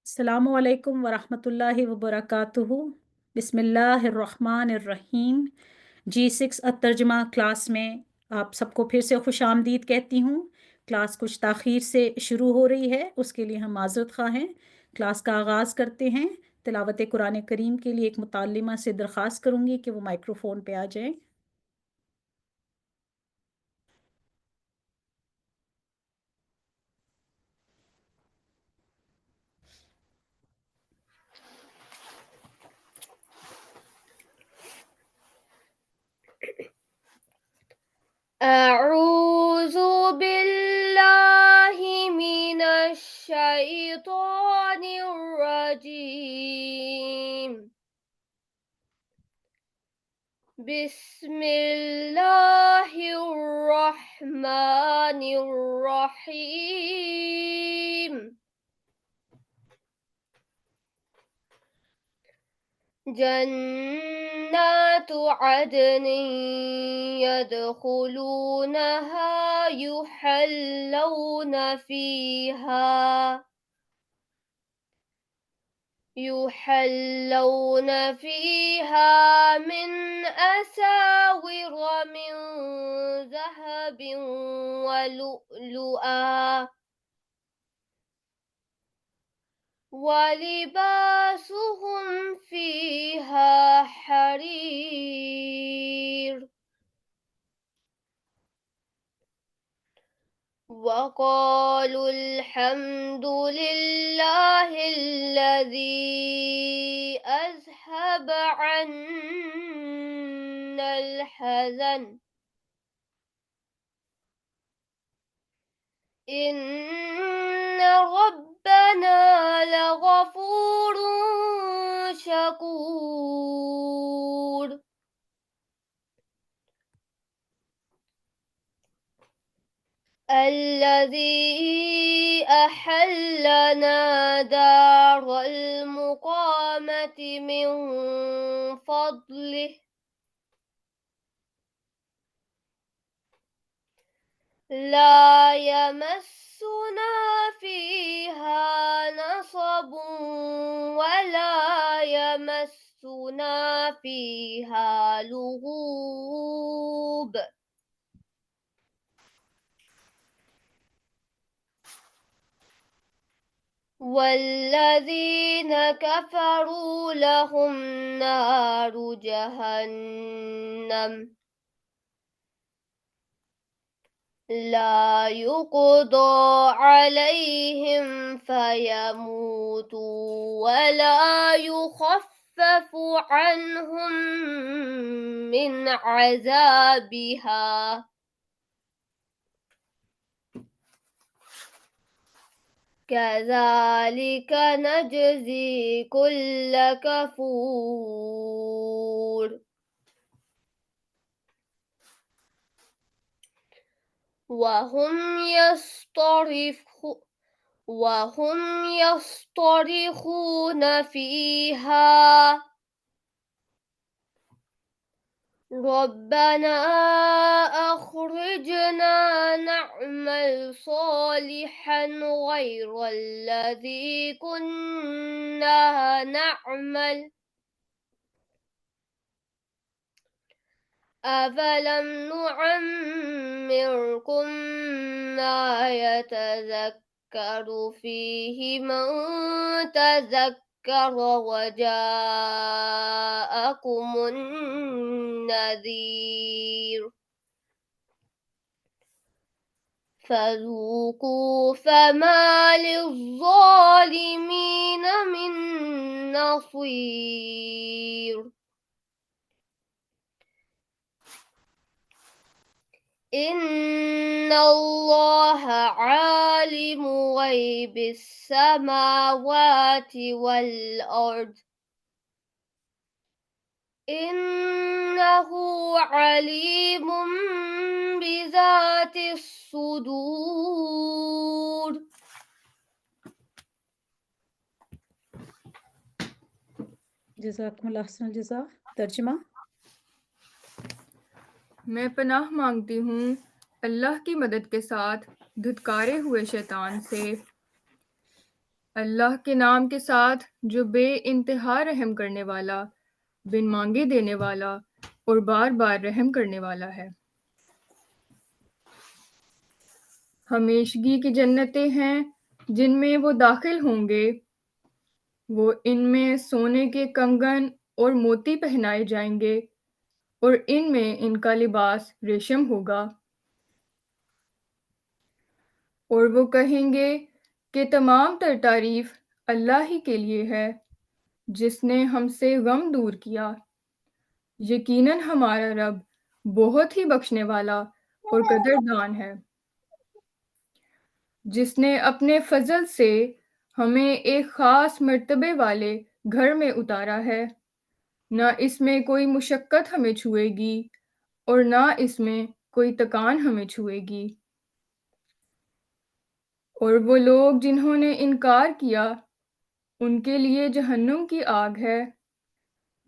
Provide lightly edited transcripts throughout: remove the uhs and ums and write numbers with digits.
السلام علیکم ورحمۃ اللہ وبرکاتہ۔ بسم اللہ الرحمن الرحیم۔ G6 الترجمہ کلاس میں آپ سب کو پھر سے خوش آمدید کہتی ہوں۔ کلاس کچھ تاخیر سے شروع ہو رہی ہے، اس کے لیے ہم معذرت خواہ ہیں۔ کلاس کا آغاز کرتے ہیں۔ تلاوت قرآن کریم کے لیے ایک متعلمہ سے درخواست کروں گی کہ وہ مائکروفون پہ آ جائیں۔ أعوذ بالله من الشيطان الرجيم. بسم الله الرحمن الرحيم. جنات عدن يدخلونها يحلون فيها من أساور من ذهب ولؤلؤا ولباسهم فيها حرير. وقالوا الحمد لله الذي أذهب عنا الحزن إن ربنا لغفور شكور. الذي أحلنا دار المقامة من فضله لا يمسنا فيها نصب ولا يمسنا فيها لغوب. والذين كفروا لهم نار جهنم لا يقضى عليهم فيموتوا ولا يخفف عنهم من عذابها كذلك نجزي كل كفور. وهم يصطرخون فيها ربنا أخرجنا نعمل صالحا غير الذي كنا نعمل أفلم نعمركم ما يتذكر فيه من تذكر وجاءكم النذير فذوقوا فما للظالمين من نصير. إن الله عالم غيب السماوات والأرض إنه عليم بذات الصدور. جزاکم اللہ احسن الجزا۔ ترجمہ۔ میں پناہ مانگتی ہوں اللہ کی مدد کے ساتھ دھتکارے ہوئے شیطان سے۔ اللہ کے نام کے ساتھ جو بے انتہا رحم کرنے والا، بن مانگے دینے والا اور بار بار رحم کرنے والا ہے۔ ہمیشگی کی جنتیں ہیں جن میں وہ داخل ہوں گے، وہ ان میں سونے کے کنگن اور موتی پہنائے جائیں گے، اور ان میں ان کا لباس ریشم ہوگا۔ اور وہ کہیں گے کہ تمام تر تعریف اللہ ہی کے لیے ہے، جس نے ہم سے غم دور کیا۔ یقیناً ہمارا رب بہت ہی بخشنے والا اور قدردان ہے، جس نے اپنے فضل سے ہمیں ایک خاص مرتبے والے گھر میں اتارا ہے۔ نہ اس میں کوئی مشقت ہمیں چھوئے گی اور نہ اس میں کوئی تکان ہمیں چھوئے گی۔ اور وہ لوگ جنہوں نے انکار کیا، ان کے لیے جہنم کی آگ ہے،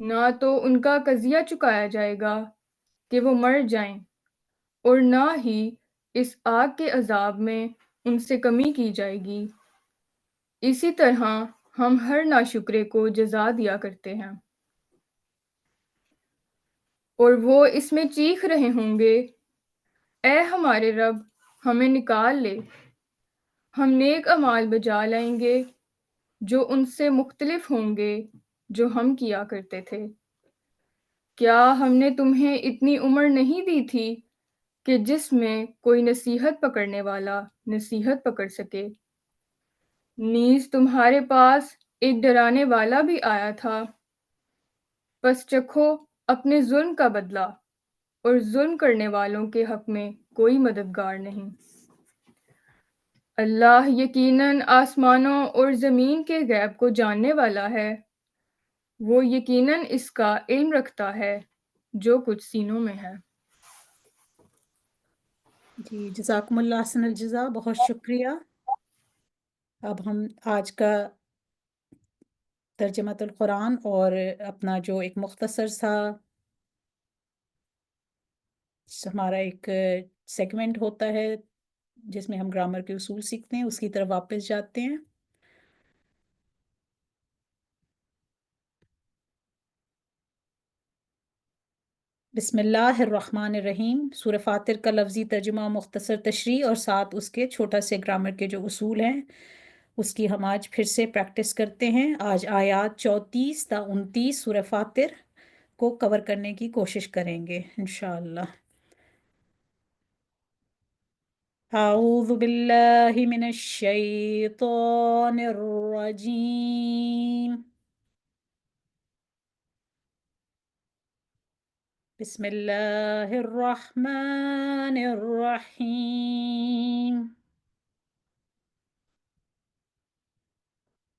نہ تو ان کا قضیہ چکایا جائے گا کہ وہ مر جائیں، اور نہ ہی اس آگ کے عذاب میں ان سے کمی کی جائے گی۔ اسی طرح ہم ہر ناشکرے کو جزا دیا کرتے ہیں۔ اور وہ اس میں چیخ رہے ہوں گے، اے ہمارے رب، ہمیں نکال لے، ہم نیک اعمال بجا لائیں گے جو ان سے مختلف ہوں گے جو ہم کیا کرتے تھے۔ کیا ہم نے تمہیں اتنی عمر نہیں دی تھی کہ جس میں کوئی نصیحت پکڑنے والا نصیحت پکڑ سکے؟ نیز تمہارے پاس ایک ڈرانے والا بھی آیا تھا، پس چکھو اپنے ظلم کا بدلہ، اور ظلم کرنے والوں کے حق میں کوئی مددگار نہیں۔ اللہ یقیناً آسمانوں اور زمین کے غیب کو جاننے والا ہے، وہ یقیناً اس کا علم رکھتا ہے جو کچھ سینوں میں ہے۔ جی جزاکم اللہ احسن الجزا، بہت شکریہ۔ اب ہم آج کا ترجمۃ القرآن اور اپنا جو ایک مختصر سا ہمارا ایک سیگمنٹ ہوتا ہے جس میں ہم گرامر کے اصول سیکھتے ہیں، اس کی طرف واپس جاتے ہیں۔ بسم اللہ الرحمن الرحیم۔ سورہ فاتر کا لفظی ترجمہ، مختصر تشریح اور ساتھ اس کے چھوٹا سے گرامر کے جو اصول ہیں اس کی ہم آج پھر سے پریکٹس کرتے ہیں۔ آج آیات 34 تا 29 سورہ فاتر کو کور کرنے کی کوشش کریں گے انشاءاللہ۔ اعوذ باللہ من الشیطان الرجیم، بسم اللہ الرحمن الرحیم۔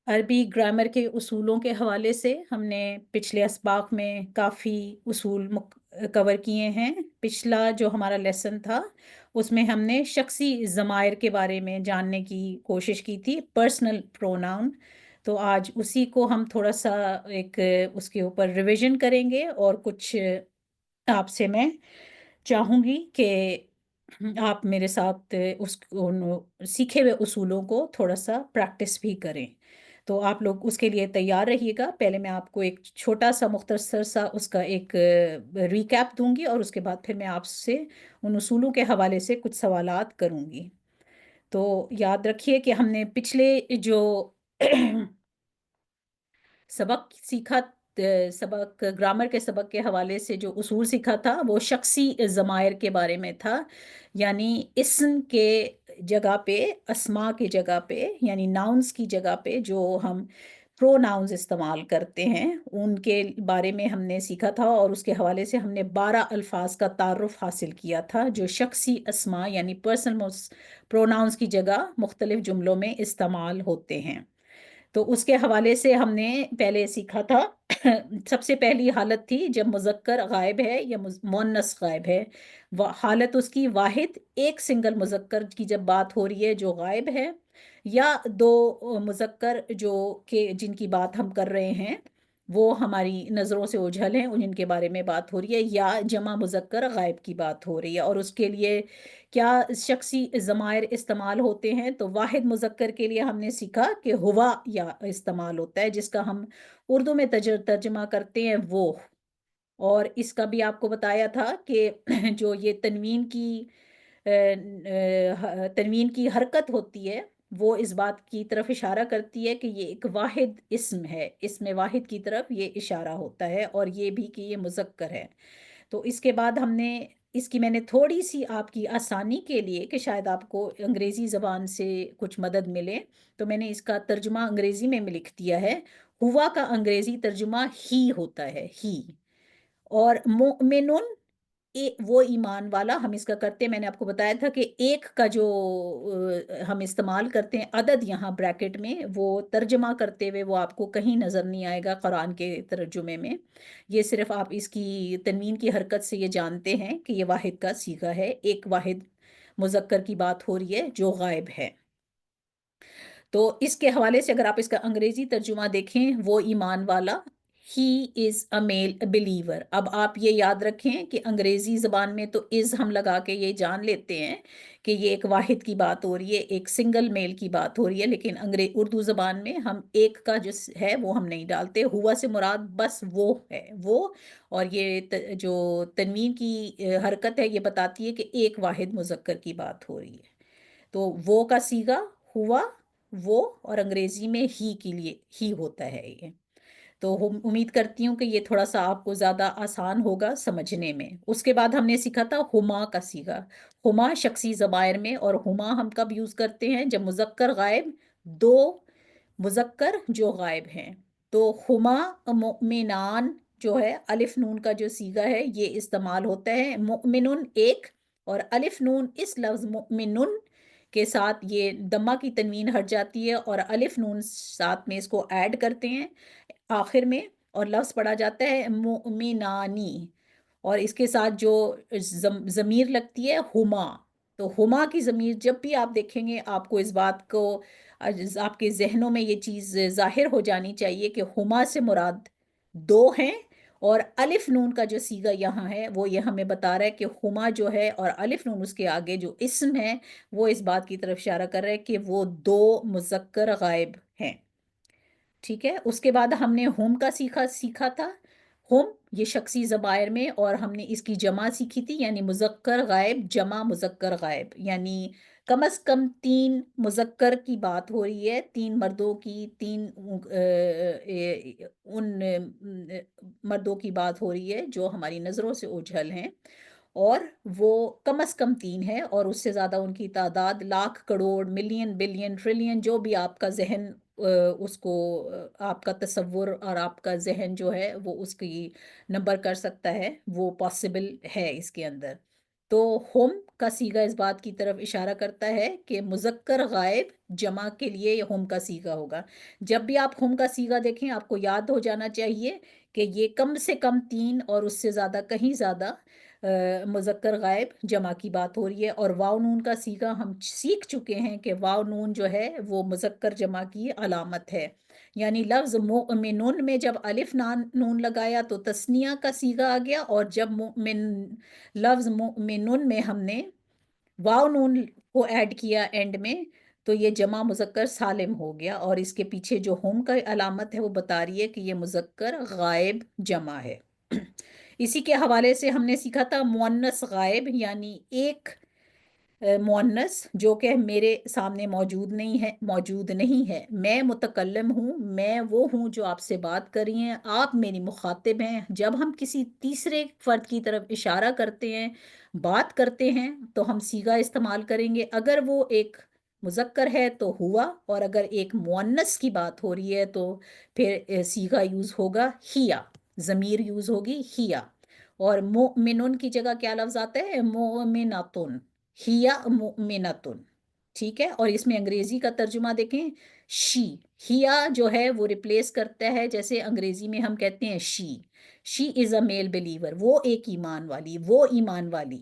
عربی گرامر کے اصولوں کے حوالے سے ہم نے پچھلے اسباق میں کافی اصول کور کیے ہیں۔ پچھلا جو ہمارا لیسن تھا اس میں ہم نے شخصی ضمائر کے بارے میں جاننے کی کوشش کی تھی، پرسنل پروناؤن۔ تو آج اسی کو ہم تھوڑا سا ایک اس کے اوپر ریویژن کریں گے، اور کچھ آپ سے میں چاہوں گی کہ آپ میرے ساتھ ان سیکھے ہوئے اصولوں کو تھوڑا سا پریکٹس بھی کریں۔ تو آپ لوگ اس کے لیے تیار رہیے گا۔ پہلے میں آپ کو ایک چھوٹا سا مختصر سا اس کا ایک ریکیپ دوں گی، اور اس کے بعد پھر میں آپ سے ان اصولوں کے حوالے سے کچھ سوالات کروں گی۔ تو یاد رکھیے کہ ہم نے پچھلے جو سبق سیکھا، سبق گرامر کے سبق کے حوالے سے جو اصول سیکھا تھا وہ شخصی ضمائر کے بارے میں تھا، یعنی اسم کے جگہ پہ، اسما کی جگہ پہ، یعنی ناؤنس کی جگہ پہ جو ہم پرو ناؤنز استعمال کرتے ہیں ان کے بارے میں ہم نے سیکھا تھا، اور اس کے حوالے سے ہم نے 12 الفاظ کا تعارف حاصل کیا تھا جو شخصی اسما یعنی پرسنل پرو ناؤنس کی جگہ مختلف جملوں میں استعمال ہوتے ہیں۔ تو اس کے حوالے سے ہم نے پہلے سیکھا تھا سب سے پہلی حالت تھی جب مذکر غائب ہے یا مؤنث غائب ہے، حالت اس کی واحد ایک سنگل مذکر کی جب بات ہو رہی ہے جو غائب ہے، یا دو مذکر جو کہ جن کی بات ہم کر رہے ہیں وہ ہماری نظروں سے اوجھل ہیں، جن کے بارے میں بات ہو رہی ہے، یا جمع مذکر غائب کی بات ہو رہی ہے، اور اس کے لیے کیا شخصی ضمائر استعمال ہوتے ہیں؟ تو واحد مذکر کے لیے ہم نے سیکھا کہ ہوا یا استعمال ہوتا ہے، جس کا ہم اردو میں ترجمہ کرتے ہیں وہ. اور اس کا بھی آپ کو بتایا تھا کہ جو یہ تنوین کی حرکت ہوتی ہے، وہ اس بات کی طرف اشارہ کرتی ہے کہ یہ ایک واحد اسم ہے، اسم واحد کی طرف یہ اشارہ ہوتا ہے، اور یہ بھی کہ یہ مذکر ہے. تو اس کے بعد ہم نے اس کی میں نے تھوڑی سی آپ کی آسانی کے لیے کہ شاید آپ کو انگریزی زبان سے کچھ مدد ملے، تو میں نے اس کا ترجمہ انگریزی میں لکھ دیا ہے. ہوا کا انگریزی ترجمہ ہی ہوتا ہے، ہی. اور مومنون وہ ایمان والا ہم اس کا کرتے ہیں. میں نے آپ کو بتایا تھا کہ ایک کا جو ہم استعمال کرتے ہیں عدد یہاں بریکٹ میں، وہ ترجمہ کرتے ہوئے وہ آپ کو کہیں نظر نہیں آئے گا قرآن کے ترجمے میں. یہ صرف آپ اس کی تنوین کی حرکت سے یہ جانتے ہیں کہ یہ واحد کا صیغہ ہے، ایک واحد مذکر کی بات ہو رہی ہے جو غائب ہے. تو اس کے حوالے سے اگر آپ اس کا انگریزی ترجمہ دیکھیں، وہ ایمان والا، ہی از اے میل بلیور. اب آپ یہ یاد رکھیں کہ انگریزی زبان میں تو از ہم لگا کے یہ جان لیتے ہیں کہ یہ ایک واحد کی بات ہو رہی ہے، ایک سنگل میل کی بات ہو رہی ہے، لیکن اردو زبان میں ہم ایک کا جو ہے وہ ہم نہیں ڈالتے. ہوا سے مراد بس وہ ہے، وہ. اور یہ جو تنوین کی حرکت ہے یہ بتاتی ہے کہ ایک واحد مذکر کی بات ہو رہی ہے. تو وہ کا صیغہ ہوا، وہ، اور انگریزی میں ہی کے لیے ہی ہوتا ہے یہ. تو امید کرتی ہوں کہ یہ تھوڑا سا آپ کو زیادہ آسان ہوگا سمجھنے میں. اس کے بعد ہم نے سیکھا تھا ہما کا صیغہ. ہما شخصی ضمائر میں، اور ہما ہم کب یوز کرتے ہیں؟ جب مذکر غائب، دو مذکر جو غائب ہیں. تو ہما مؤمنان جو ہے الف نون کا جو صیغہ ہے یہ استعمال ہوتا ہے. مؤمنن ایک، اور الف نون اس لفظ مؤمنن کے ساتھ یہ دمہ کی تنوین ہٹ جاتی ہے، اور الف نون ساتھ میں اس کو ایڈ کرتے ہیں آخر میں، اور لفظ پڑھا جاتا ہے مؤمنانی. اور اس کے ساتھ جو ضمیر لگتی ہے ہما. تو ہما کی ضمیر جب بھی آپ دیکھیں گے آپ کو اس بات کو آپ کے ذہنوں میں یہ چیز ظاہر ہو جانی چاہیے کہ ہما سے مراد دو ہیں، اور الف نون کا جو صیغہ یہاں ہے وہ یہ ہمیں بتا رہا ہے کہ ہما جو ہے اور الف نون اس کے آگے جو اسم ہے وہ اس بات کی طرف اشارہ کر رہا ہے کہ وہ دو مذکر غائب ہیں. ٹھیک ہے. اس کے بعد ہم نے ہوم کا سیکھا تھا. ہوم یہ شخصی ضمائر میں، اور ہم نے اس کی جمع سیکھی تھی، یعنی مذکر غائب جمع مذکر غائب، یعنی کم از کم تین مذکر کی بات ہو رہی ہے، تین مردوں کی، ان مردوں کی بات ہو رہی ہے جو ہماری نظروں سے اوجھل ہیں، اور وہ کم از کم تین ہے، اور اس سے زیادہ ان کی تعداد lakh, crore, million, billion, trillion, جو بھی آپ کا ذہن اس کو آپ کا تصور اور آپ کا ذہن جو ہے وہ اس کی نمبر کر سکتا ہے، وہ پاسبل ہے اس کے اندر. تو ہوم کا صیغہ اس بات کی طرف اشارہ کرتا ہے کہ مذکر غائب جمع کے لیے یہ ہوم کا صیغہ ہوگا. جب بھی آپ ہوم کا صیغہ دیکھیں آپ کو یاد ہو جانا چاہیے کہ یہ کم سے کم تین اور اس سے زیادہ، کہیں زیادہ مذکر غائب جمع کی بات ہو رہی ہے. اور واو نون کا صیغہ ہم سیکھ چکے ہیں کہ واو نون جو ہے وہ مذکر جمع کی علامت ہے. یعنی لفظ مؤمنون میں جب الف نون لگایا تو تثنیہ کا صیغہ آ گیا، اور جب لفظ مؤمنون میں ہم نے واو نون کو ایڈ کیا اینڈ میں تو یہ جمع مذکر سالم ہو گیا. اور اس کے پیچھے جو ہوم کا علامت ہے وہ بتا رہی ہے کہ یہ مذکر غائب جمع ہے. اسی کے حوالے سے ہم نے سیکھا تھا مؤنث غائب، یعنی ایک مؤنث جو کہ میرے سامنے موجود نہیں ہے. میں متکلم ہوں، میں وہ ہوں جو آپ سے بات کر رہی ہیں، آپ میری مخاطب ہیں. جب ہم کسی تیسرے فرد کی طرف اشارہ کرتے ہیں، بات کرتے ہیں، تو ہم صیغہ استعمال کریں گے. اگر وہ ایک مذکر ہے تو ہوا، اور اگر ایک مؤنث کی بات ہو رہی ہے تو پھر صیغہ یوز ہوگا ہیا، ضمیر یوز ہوگی ہیا. اور مؤمنون کی جگہ کیا لفظ آتا ہے؟ مؤمناتن، ہیا مؤمناتن. ٹھیک ہے. اور اس میں انگریزی کا ترجمہ دیکھیں، شی. ہیا جو ہے وہ ریپلیس کرتا ہے، جیسے انگریزی میں ہم کہتے ہیں شی از اے میل بلیور، وہ ایک ایمان والی، وہ ایمان والی.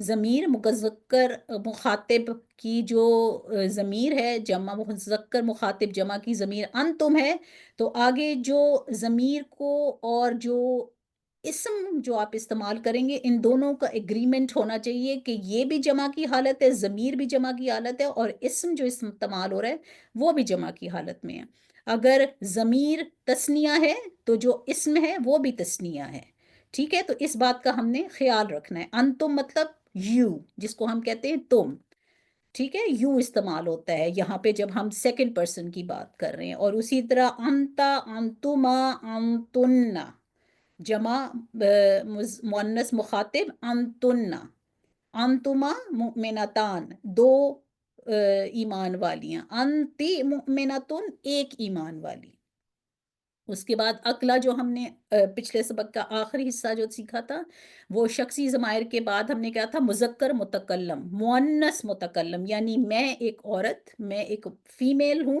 ضمیر مذکر مخاطب کی جو ضمیر ہے، جمع مذکر مخاطب جمع کی ضمیر انتم ہے، تو آگے جو ضمیر کو اور جو اسم جو آپ استعمال کریں گے، ان دونوں کا ایگریمنٹ ہونا چاہیے کہ یہ بھی جمع کی حالت ہے، ضمیر بھی جمع کی حالت ہے، اور اسم جو استعمال ہو رہا ہے وہ بھی جمع کی حالت میں ہے۔ اگر ضمیر تثنیہ ہے تو جو اسم ہے وہ بھی تثنیہ ہے، ٹھیک ہے؟ تو اس بات کا ہم نے خیال رکھنا ہے۔ انتم مطلب یو، جس کو ہم کہتے ہیں تم، ٹھیک ہے؟ یو استعمال ہوتا ہے یہاں پہ جب ہم سیکنڈ پرسن کی بات کر رہے ہیں۔ اور اسی طرح انتا، انتما، انتن، جمع مؤنث مخاطب انتن، انتما مؤمنتان، دو ایمان والیاں، انتی مؤمنتن، ایک ایمان والی۔ اس کے بعد اکلا جو ہم نے پچھلے سبق کا آخری حصہ جو سیکھا تھا، وہ شخصی ضمائر کے بعد ہم نے کہا تھا مذکر متکلم، مؤنث متکلم، یعنی میں ایک عورت، میں ایک فیمیل ہوں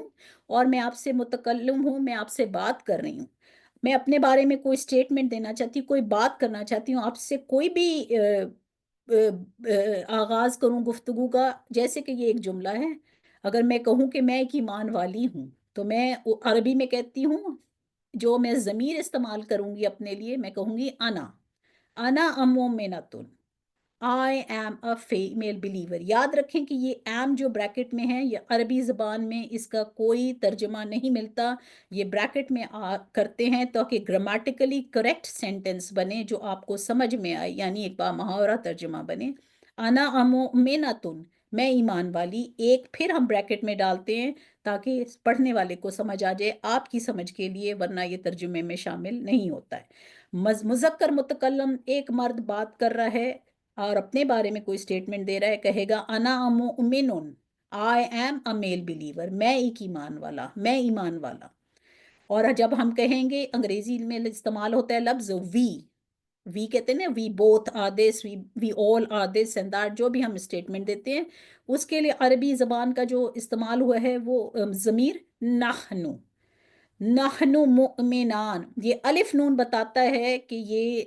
اور میں آپ سے متکلم ہوں، میں آپ سے بات کر رہی ہوں، میں اپنے بارے میں کوئی سٹیٹمنٹ دینا چاہتی ہوں، کوئی بات کرنا چاہتی ہوں آپ سے، کوئی بھی آغاز کروں گفتگو کا، جیسے کہ یہ ایک جملہ ہے۔ اگر میں کہوں کہ میں ایک ایمان والی ہوں، تو میں عربی میں کہتی ہوں، جو میں ضمیر استعمال کروں گی اپنے لیے، میں کہوں گی انا مؤمنۃ، I am a female believer۔ یاد رکھیں کہ یہ am جو بریکٹ میں ہے، یہ عربی زبان میں اس کا کوئی ترجمہ نہیں ملتا، یہ بریکٹ میں کرتے ہیں تاکہ گرامیٹیکلی کریکٹ سینٹنس بنے جو آپ کو سمجھ میں آئے، یعنی ایک بامحاورہ ترجمہ بنے۔ انا مؤمنۃ، میں ایمان والی، ایک پھر ہم بریکٹ میں ڈالتے ہیں تاکہ پڑھنے والے کو سمجھ آ جائے، آپ کی سمجھ کے لیے، ورنہ یہ ترجمے میں شامل نہیں ہوتا ہے۔ مذکر متکلم، ایک مرد بات کر رہا ہے اور اپنے بارے میں کوئی سٹیٹمنٹ دے رہا ہے، کہے گا انا مؤمن، I am a mile believer, میں ایک ایمان والا، میں ایمان والا۔ اور جب ہم کہیں گے، انگریزی میں استعمال ہوتا ہے لفظ وی کہتے ہیں نا، we both are this, we all are this and that, جو بھی ہم اسٹیٹمنٹ دیتے ہیں اس کے لیے عربی زبان کا جو استعمال ہوا ہے وہ ضمیر نحنو، نحنو مؤمنان۔ یہ الف نون بتاتا ہے کہ یہ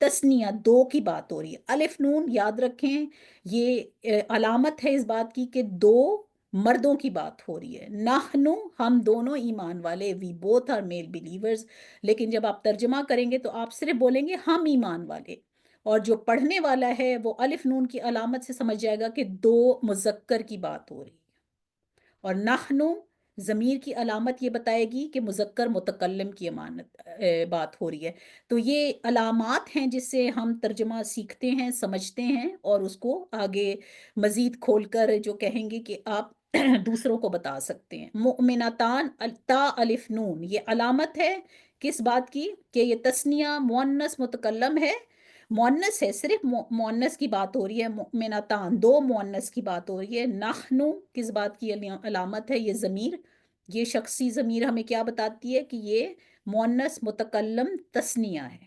تثنیہ دو کی بات ہو رہی ہے۔ الف نون یاد رکھیں، یہ علامت ہے اس بات کی کہ دو مردوں کی بات ہو رہی ہے۔ نحنو، ہم دونوں ایمان والے، we both are male believers. لیکن جب آپ ترجمہ کریں گے تو آپ صرف بولیں گے ہم ایمان والے، اور جو پڑھنے والا ہے وہ الف نون کی علامت سے سمجھ جائے گا کہ دو مذکر کی بات ہو رہی ہے، اور نحنو ضمیر کی علامت یہ بتائے گی کہ مذکر متکلم کی بات ہو رہی ہے۔ تو یہ علامات ہیں جس سے ہم ترجمہ سیکھتے ہیں، سمجھتے ہیں، اور اس کو آگے مزید کھول کر جو کہیں گے کہ آپ دوسروں کو بتا سکتے ہیں۔ مؤمنتان، تا الف نون، یہ علامت ہے کس بات کی؟ کہ یہ تثنیہ مؤنث متکلم ہے، مؤنث ہے، صرف مؤنث کی بات ہو رہی ہے۔ مؤمنتان، دو مؤنث کی بات ہو رہی ہے۔ نحنو کس بات کی علامت ہے؟ یہ ضمیر، یہ شخصی ضمیر ہمیں کیا بتاتی ہے کہ یہ مؤنث متکلم تثنیہ ہے۔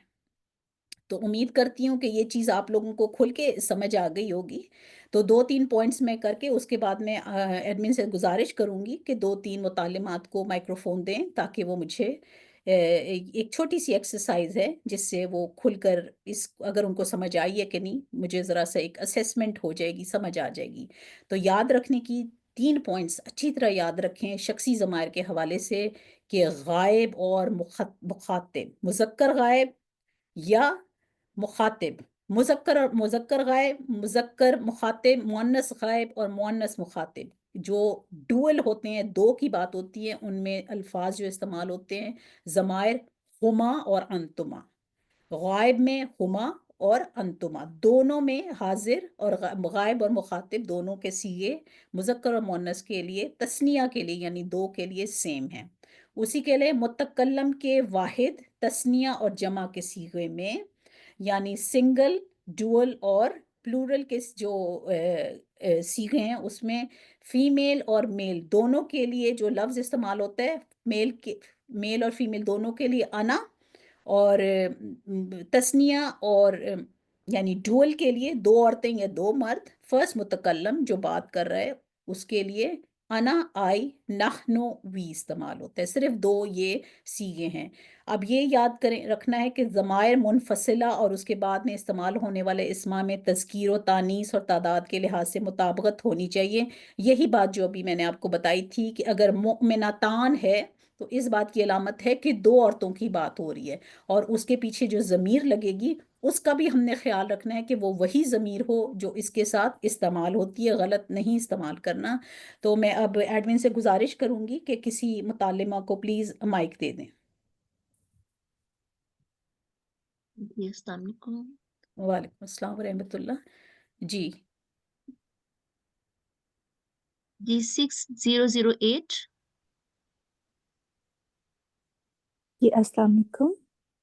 تو امید کرتی ہوں کہ یہ چیز آپ لوگوں کو کھل کے سمجھ آ گئی ہوگی۔ تو 2-3 پوائنٹس میں کر کے اس کے بعد میں ایڈمن سے گزارش کروں گی کہ 2-3 متعلمات کو مائکروفون دیں تاکہ وہ مجھے ایک چھوٹی سی ایکسرسائز ہے جس سے وہ کھل کر اگر ان کو سمجھ آئی ہے کہ نہیں، مجھے ذرا سا ایک اسیسمنٹ ہو جائے گی، سمجھ آ جائے گی۔ تو یاد رکھنے کی 3 پوائنٹس اچھی طرح یاد رکھیں شخصی ضمائر کے حوالے سے، کہ غائب اور مخاطب، مذکر غائب یا مخاطب، مذکر غائب، مذکر مخاطب، مؤنث غائب اور مؤنث مخاطب، جو ڈوئل ہوتے ہیں، دو کی بات ہوتی ہے، ان میں الفاظ جو استعمال ہوتے ہیں ضمائر ہما اور انتما۔ غائب میں ہما اور انتما دونوں میں حاضر، اور غائب اور مخاطب دونوں کے صیغے مذکر اور مؤنث کے لیے، تثنیہ کے لیے یعنی دو کے لیے سیم ہیں۔ اسی کے لیے متکلم کے واحد، تثنیہ اور جمع کے صیغے میں، یعنی سنگل، ڈوئل اور پلورل کے جو صیغے ہیں اس میں فیمیل اور میل دونوں کے لیے جو لفظ استعمال ہوتا ہے، میل اور فیمیل دونوں کے لیے انا، اور تثنیہ اور یعنی ڈوئل کے لیے دو عورتیں یا دو مرد، فرسٹ متکلم جو بات کر رہا ہے اس کے لیے انا آئی نحنو وی استعمال ہوتا ہے. صرف دو یہ سیغے ہیں. اب یہ یاد کریں رکھنا ہے کہ ضمائر منفصلہ اور اس کے بعد میں استعمال ہونے والے اسما میں تذکیر و تانیث اور تعداد کے لحاظ سے مطابقت ہونی چاہیے. یہی بات جو ابھی میں نے آپ کو بتائی تھی کہ اگر مؤمنتان ہے تو اس بات کی علامت ہے کہ دو عورتوں کی بات ہو رہی ہے، اور اس کے پیچھے جو ضمیر لگے گی اس کا بھی ہم نے خیال رکھنا ہے کہ وہ وہی ضمیر ہو جو اس کے ساتھ استعمال ہوتی ہے، غلط نہیں استعمال کرنا. تو میں اب ایڈمن سے گزارش کروں گی کہ کسی متعلمہ کو پلیز مائک دے دیں. جی السلام علیکم. وعلیکم السلام ورحمۃ اللہ. جی G6008. جی السلام علیکم.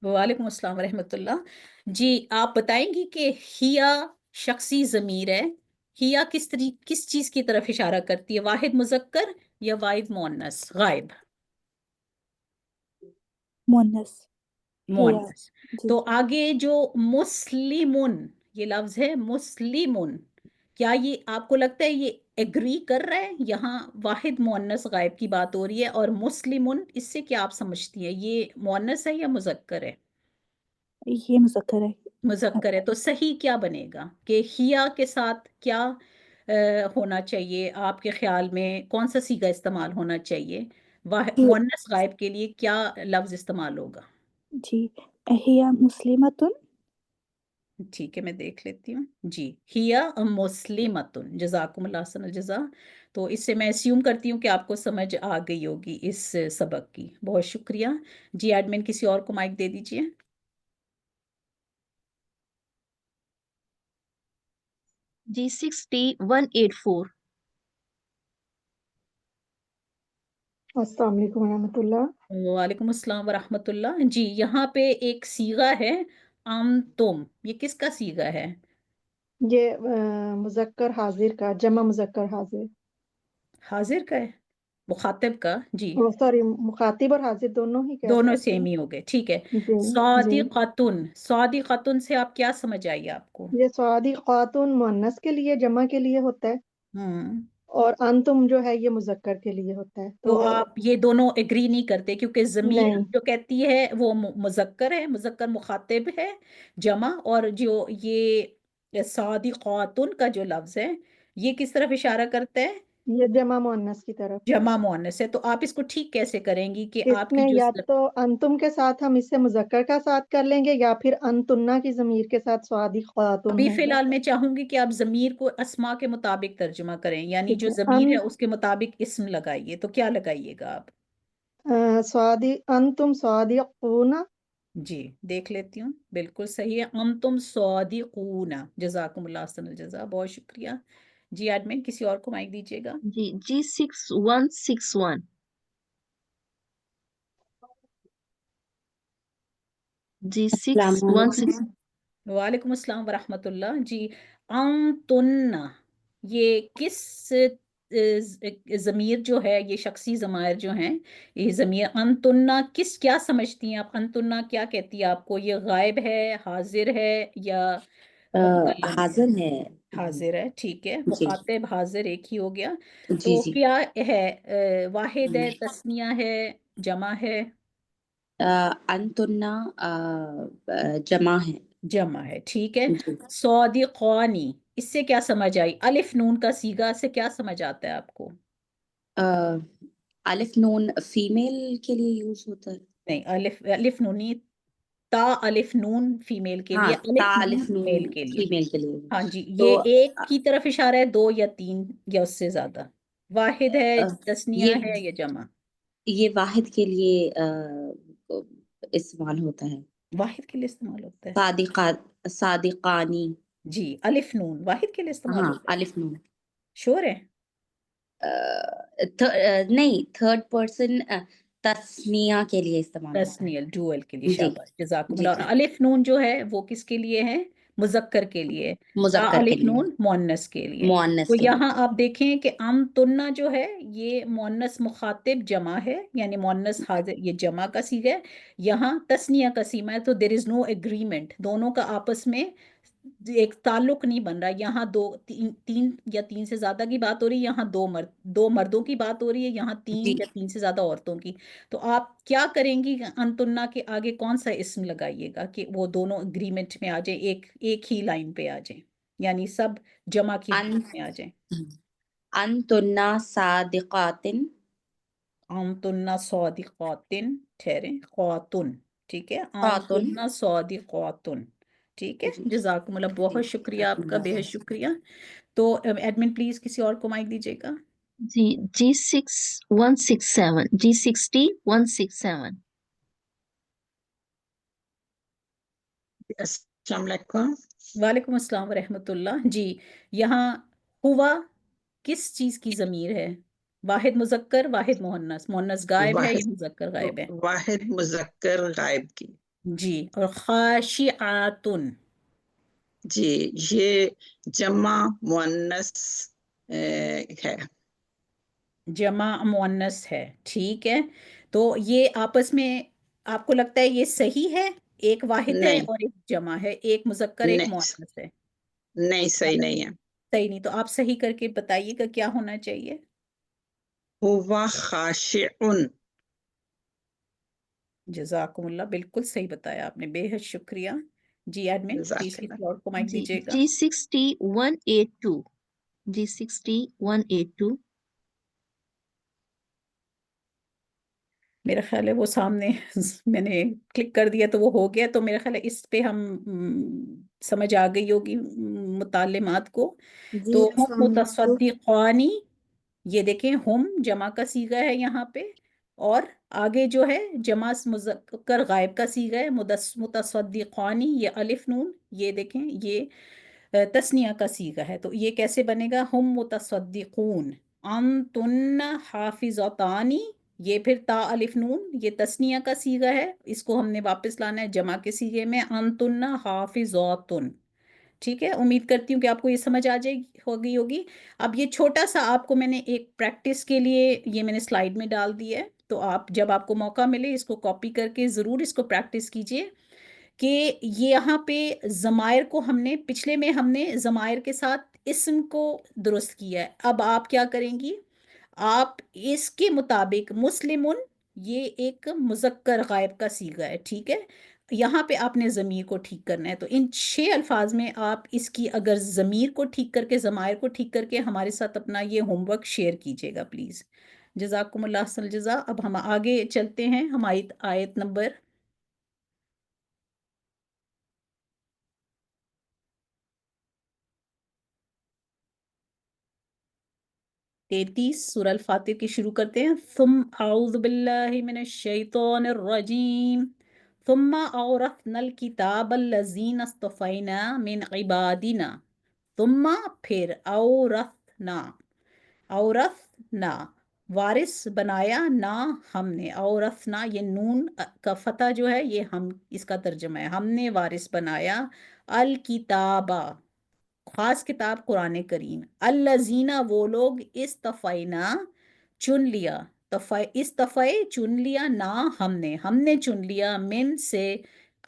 وعلیکم السلام ورحمۃ اللہ. جی آپ بتائیں گی کہ ہیا شخصی ضمیر ہے، ہیا کس چیز کی طرف اشارہ کرتی ہے، واحد مذکر یا واحد مؤنث غائب؟ مونس. مؤنث. جی تو آگے جو مسلمن یہ لفظ ہے مسلمن، کیا یہ آپ کو لگتا ہے یہ ایگری کر رہا ہے؟ یہاں واحد مؤنث غائب کی بات ہو رہی ہے، اور مسلمن اس سے کیا آپ سمجھتی ہیں، یہ مؤنث ہے یا مذکر ہے؟ یہ مذکر ہے. مذکر ہے. تو صحیح کیا بنے گا کہ ہیا کے ساتھ کیا ہونا چاہیے آپ کے خیال میں، کون سا صیغہ استعمال ہونا چاہیے؟ مؤنث غائب کے لیے کیا لفظ استعمال ہوگا؟ جی ہیا مسلمتن. ٹھیک ہے میں دیکھ لیتی ہوں. جی ہیا مسلمتن، جزاکم اللہ احسن الجزا. تو اس سے میں اسیوم کرتی ہوں کہ آپ کو سمجھ آ گئی ہوگی اس سبق کی. بہت شکریہ. جی ایڈمن کسی اور کو مائک دے دیجیے. G60184. السلام علیکم ورحمۃ اللہ. وعلیکم السلام ورحمۃ اللہ. جی یہاں پہ ایک صیغہ ہے تم، یہ کس کا صیغہ ہے؟ یہ مذکر حاضر کا، جمع مذکر حاضر. حاضر کا ہے، مخاطب کا. جی سوری، مخاطب اور حاضر دونوں ہی کہہ دونوں سکتے سیم ہیں. ہی ہو گئے. ٹھیک ہے. جی جی. صادقتن، صادقتن سے آپ کیا سمجھ آئی آپ کو؟ یہ سعادی خاتون مؤنث کے لیے، جمع کے لیے ہوتا ہے، ہوں اور انتم جو ہے یہ مذکر کے لیے ہوتا ہے. تو آپ یہ دونوں ایگری نہیں کرتے کیونکہ ضمیر نہیں، جو کہتی ہے وہ مذکر ہے، مذکر مخاطب ہے جمع، اور جو یہ صادقاتن کا جو لفظ ہے یہ کس طرف اشارہ کرتا ہے؟ یہ جمع مؤنث کی طرف. جمع مؤنث ہے. تو آپ اس کو ٹھیک کیسے کریں گی کہ اس آپ کی میں جو یا تو انتم کے ساتھ ہم اسے مذکر کا ساتھ کر لیں گے، یا پھر انتنا کی ضمیر کے ساتھ سعادی خاتون ابھی فی ہوگا. الحال میں چاہوں گی کہ آپ ضمیر کو اسما کے مطابق ترجمہ کریں، یعنی ٹھیک جو ہے. ضمیر ہے اس کے مطابق اسم لگائیے. تو کیا لگائیے گا آپ؟ سعادی انتم صادقون. جی دیکھ لیتی ہوں، بالکل صحیح ہے. انتم صادقون، جزاکم اللہ احسن الجزا. بہت شکریہ. جی ایڈمن کسی اور کو مائک دیجیے گا. جی G6161. السلام علیکم. G6161. وعلیکم السلام ورحمۃ اللہ. جی انتن، یہ کس ضمیر جو ہے، یہ شخصی ضمائر جو ہیں، یہ ضمیر انتنا کس کیا سمجھتی ہیں آپ؟ انتنا کیا کہتی ہے آپ کو؟ یہ غائب ہے، حاضر ہے، یا متکلم ہے؟ حاضر ہے. حاضر ہے. ٹھیک ہے، جی مخاطب حاضر ایک ہی ہو گیا. جی تو جی. کیا ہے، واحد ہے، تثنیہ ہے، جمع ہے؟ انتنا جمع ہے. جمع ہے. ٹھیک ہے. جی. صادقانی، اس سے کیا سمجھ آئی؟ الف نون کا صیغہ سے کیا سمجھ آتا ہے آپ کو؟ الف نون فیمیل کے لیے یوز ہوتا ہے. نہیں، الف نونی، تا الف نون فیمیل کے ہاں لیے، تا الف نون الف نون میل کے لیے. فیمیل کے لیے. ہاں جی. تو یہ ایک کی طرف اشارہ ہے، دو یا تین یا اس سے زیادہ؟ واحد ہے، تثنیہ یہ ہے، یا جمع؟ یہ واحد کے لیے استعمال ہوتا ہے. واحد کے لیے استعمال ہوتا ہے. صادقانی. جی الف نون واحد کے لیے استعمال ہاں ہوتا ہے. الف نون. شور ہے؟ نہیں، تھرڈ پرسن تسنیہ کے لیے استعمال ہوتا ہے. تسنیل ڈوئل کے لیے. جی شاباش، جزاکم جی اللہ. اور جی. الف نون جو ہے وہ کس کے لیے ہے؟ مذکر کے لیے. مذکر کے الف لیے، نون مؤنث کے لیے. مؤنث تو کے لیے. یہاں آپ دیکھیں کہ تننا جو ہے یہ مؤنث مخاطب جمع ہے، یعنی مؤنث حاضر، یہ جمع کا صیغہ ہے. یہاں تسنیہ کا صیغہ ہے. تو دیر از نو اگریمنٹ، دونوں کا آپس میں ایک تعلق نہیں بن رہا. یہاں تین یا تین سے زیادہ کی بات ہو رہی ہے, یہاں دو مردوں کی بات ہو رہی ہے, یہاں جی تین یا تین سے زیادہ عورتوں کی. تو آپ کیا کریں گی؟ انتنا کے آگے کون سا اسم لگائیے گا کہ وہ دونوں اگریمنٹ میں آ جائیں, ایک ہی لائن پہ آ جائیں, یعنی سب جمع کی ان حالت میں آ جائیں. انتنا صادقات. انتن صادقاتن, ٹھہریں, خواتن, ٹھیک ہے, خاتون. انتن صادقاتن, ٹھیک ہے. جی جزاکم اللہ, جی بہت شکریہ آپ کا, بے حد اللہ. شکریہ. تو ایڈمن پلیز کسی اور کو مائک دیجیے گا. جی G6167 G60 167. السلام علیکم. وعلیکم السلام ورحمۃ اللہ. جی, یہاں ہوا کس چیز کی ضمیر ہے؟ واحد مذکر, واحد مؤنث, مؤنث غائب ہے یا واحد مذکر غائب ہے؟ واحد مذکر غائب کی. جی. اور خاشعاتن, جی یہ جمع مؤنث ہے. جمع مؤنث ہے, ٹھیک ہے. تو یہ آپس میں آپ کو لگتا ہے یہ صحیح ہے؟ ایک واحد ہے نہیں اور ایک جمع ہے, ایک مذکر ایک نہیں مؤنث ہے. نہیں صحیح نہیں ہے. صحیح نہیں. تو آپ صحیح کر کے بتائیے گا کیا ہونا چاہیے. ہوا خاشع. جزاکم اللہ, بالکل صحیح بتایا آپ نے, بے حد شکریہ. جی ایڈمن جزاک پلیز اللہ. کسی اور کو مائک جی دیجیے گا. G60 182 G60 182. میرا خیال ہے وہ سامنے میں نے کلک کر دیا تو وہ ہو گیا. تو میرا خیال ہے اس پہ ہم سمجھ آ گئی ہوگی متعلمات کو. جی تو ہم السلام علیکم. متصدقانی, یہ دیکھیں ہم جمع کا صیغہ ہے یہاں پہ, اور آگے جو ہے جمع مذکر غائب کا صیغہ ہے متصدقانی, یہ الف نون, یہ دیکھیں یہ تثنیہ کا صیغہ ہے. تو یہ کیسے بنے گا؟ ہم متصدقون. انتن حافظتانی, یہ پھر تا الف نون, یہ تثنیہ کا صیغہ ہے, اس کو ہم نے واپس لانا ہے جمع کے صیغے میں, انتن حافظاتن. ٹھیک ہے, امید کرتی ہوں کہ آپ کو یہ سمجھ آ جائے ہوگی. اب یہ چھوٹا سا آپ کو میں نے ایک پریکٹس کے لیے یہ میں نے سلائیڈ میں ڈال دیا ہے, تو آپ جب آپ کو موقع ملے اس کو کاپی کر کے ضرور اس کو پریکٹس کیجئے کہ یہاں پہ ضمائر کو پچھلے میں ہم نے ضمائر کے ساتھ اسم کو درست کیا ہے. اب آپ کیا کریں گی؟ آپ اس کے مطابق مسلمن, یہ ایک مذکر غائب کا صیغہ ہے, ٹھیک ہے, یہاں پہ آپ نے ضمیر کو ٹھیک کرنا ہے. تو ان 6 الفاظ میں آپ اس کی اگر ضمیر کو ٹھیک کر کے, ضمائر کو ٹھیک کر کے ہمارے ساتھ اپنا یہ ہوم ورک شیئر کیجیے گا پلیز. جزاکم اللہ احسن الجزا. اب ہم آگے چلتے ہیں ہماری آیت نمبر 33 سورہ الفاتر کی شروع کرتے ہیں. ثم اعوذ باللہ من الشیطان الرجیم ثم اورثنا الکتاب الذین اصطفینا من عبادنا. ثم پھر اورثنا وارث بنایا, نا ہم نے, اورثنا یہ نون کا فتح جو ہے یہ ہم, اس کا ترجمہ ہے ہم نے وارث بنایا, الکتابہ خاص کتاب قرآن کریم, الذین وہ لوگ, استفینا چن لیا, استفے چن لیا, نا ہم نے چن لیا, من سے,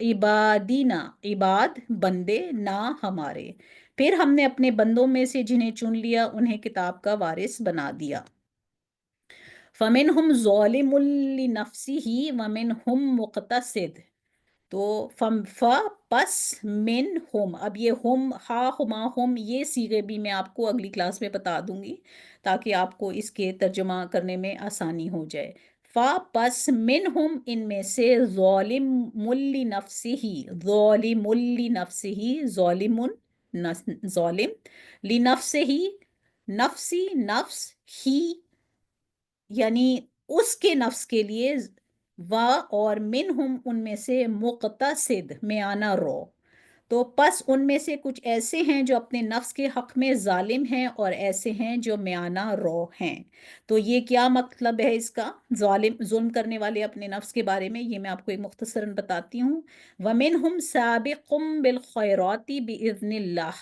عبادینا عباد بندے, نا ہمارے, پھر ہم نے اپنے بندوں میں سے جنہیں چن لیا انہیں کتاب کا وارث بنا دیا. فمنہم ظالم لنفسہ ومنہم مقتصد. تو پس من ہم, اب یہ ہم, ہا ہما ہم, یہ صیغے بھی میں آپ کو اگلی کلاس میں بتا دوں گی تاکہ آپ کو اس کے ترجمہ کرنے میں آسانی ہو جائے. پس من ہم, ان میں سے, ظالم لنفسہ, ظالم لنفسہ, ظالم لنفسہ, نفسی نفس, ہی یعنی اس کے نفس کے لیے, اور منہم ان میں سے, مقتصد میانہ رو. تو پس ان میں سے کچھ ایسے ہیں جو اپنے نفس کے حق میں ظالم ہیں اور ایسے ہیں جو میانہ رو ہیں. تو یہ کیا مطلب ہے اس کا؟ ظلم کرنے والے اپنے نفس کے بارے میں, یہ میں آپ کو ایک مختصراً بتاتی ہوں. وَمِنْهُمْ سَابِقٌ بِالْخَيْرَاتِ بِإِذْنِ اللَّهِ,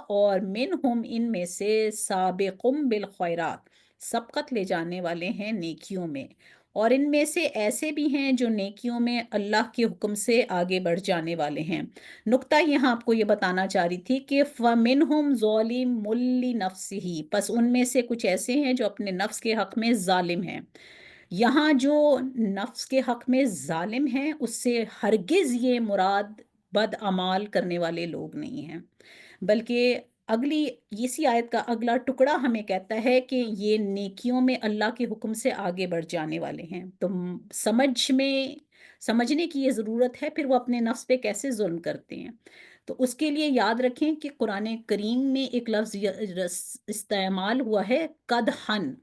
اور منہم ان میں سے, سابقٌ بالخیرات سبقت لے جانے والے ہیں نیکیوں میں, اور ان میں سے ایسے بھی ہیں جو نیکیوں میں اللہ کے حکم سے آگے بڑھ جانے والے ہیں۔ نقطہ یہاں آپ کو یہ بتانا چاہ رہی تھی کہ فَمِنْهُمْ ظَالِمٌ لِنَفْسِهِ، پس ان میں سے کچھ ایسے ہیں جو اپنے نفس کے حق میں ظالم ہیں۔ یہاں جو نفس کے حق میں ظالم ہیں اس سے ہرگز یہ مراد بد اعمال کرنے والے لوگ نہیں ہیں، بلکہ اگلی اسی آیت کا اگلا ٹکڑا ہمیں کہتا ہے کہ یہ نیکیوں میں اللہ کے حکم سے آگے بڑھ جانے والے ہیں۔ تو سمجھنے کی یہ ضرورت ہے پھر وہ اپنے نفس پہ کیسے ظلم کرتے ہیں۔ تو اس کے لیے یاد رکھیں کہ قرآن کریم میں ایک لفظ استعمال ہوا ہے قدحن،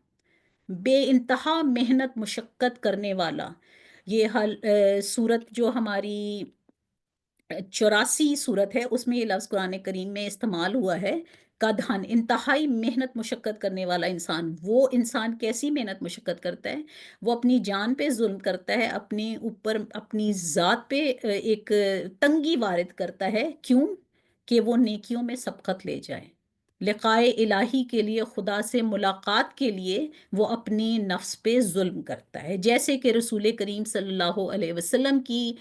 بے انتہا محنت مشقت کرنے والا۔ یہ سورت جو ہماری 84 صورت ہے اس میں یہ لفظ قرآن کریم میں استعمال ہوا ہے قدحن، انتہائی محنت مشقت کرنے والا انسان۔ وہ انسان کیسی محنت مشقت کرتا ہے؟ وہ اپنی جان پہ ظلم کرتا ہے، اپنے اوپر اپنی ذات پہ ایک تنگی وارد کرتا ہے۔ کیوں؟ کہ وہ نیکیوں میں سبقت لے جائے، لقائے الہی کے لیے، خدا سے ملاقات کے لیے وہ اپنی نفس پہ ظلم کرتا ہے۔ جیسے کہ رسول کریم صلی اللہ علیہ وسلم کی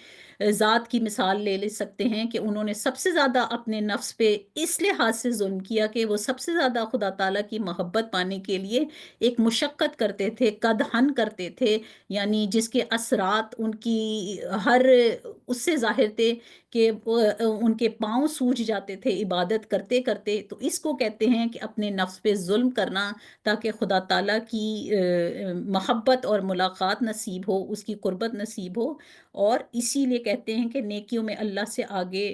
ذات کی مثال لے سکتے ہیں کہ انہوں نے سب سے زیادہ اپنے نفس پہ اس لحاظ سے ظلم کیا کہ وہ سب سے زیادہ خدا تعالیٰ کی محبت پانے کے لیے ایک مشقت کرتے تھے، قدحن کرتے تھے، یعنی جس کے اثرات ان کی ہر اس سے ظاہر تھے کہ ان کے پاؤں سوج جاتے تھے عبادت کرتے کرتے۔ تو اس کو کہتے ہیں کہ اپنے نفس پہ ظلم کرنا تاکہ خدا تعالیٰ کی محبت اور ملاقات نصیب ہو، اس کی قربت نصیب ہو، اور اسی لیے کہتے ہیں کہ نیکیوں میں اللہ سے آگے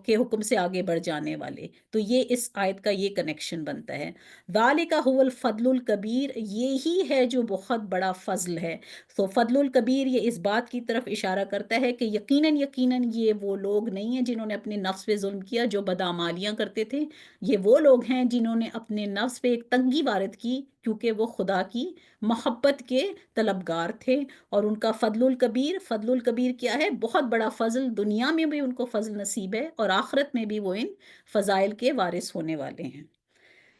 کے حکم سے آگے بڑھ جانے والے۔ تو یہ اس آیت کا یہ کنیکشن بنتا ہے۔ ذالک هو الفضل الکبیر، یہی ہے جو بہت بڑا فضل ہے۔ تو فضل الکبیر یہ اس بات کی طرف اشارہ کرتا ہے کہ یقیناً یہ وہ لوگ نہیں ہیں جنہوں نے اپنے نفس پہ ظلم کیا، جو بدعمالیاں کرتے تھے۔ یہ وہ لوگ ہیں جنہوں نے اپنے نفس پہ ایک تنگی وارد کی کیونکہ وہ خدا کی محبت کے طلبگار تھے، اور ان کا فضل الکبیر کیا ہے؟ بہت بڑا فضل۔ دنیا میں بھی ان کو فضل نصیب ہے اور آخرت میں بھی وہ ان فضائل کے وارث ہونے والے ہیں۔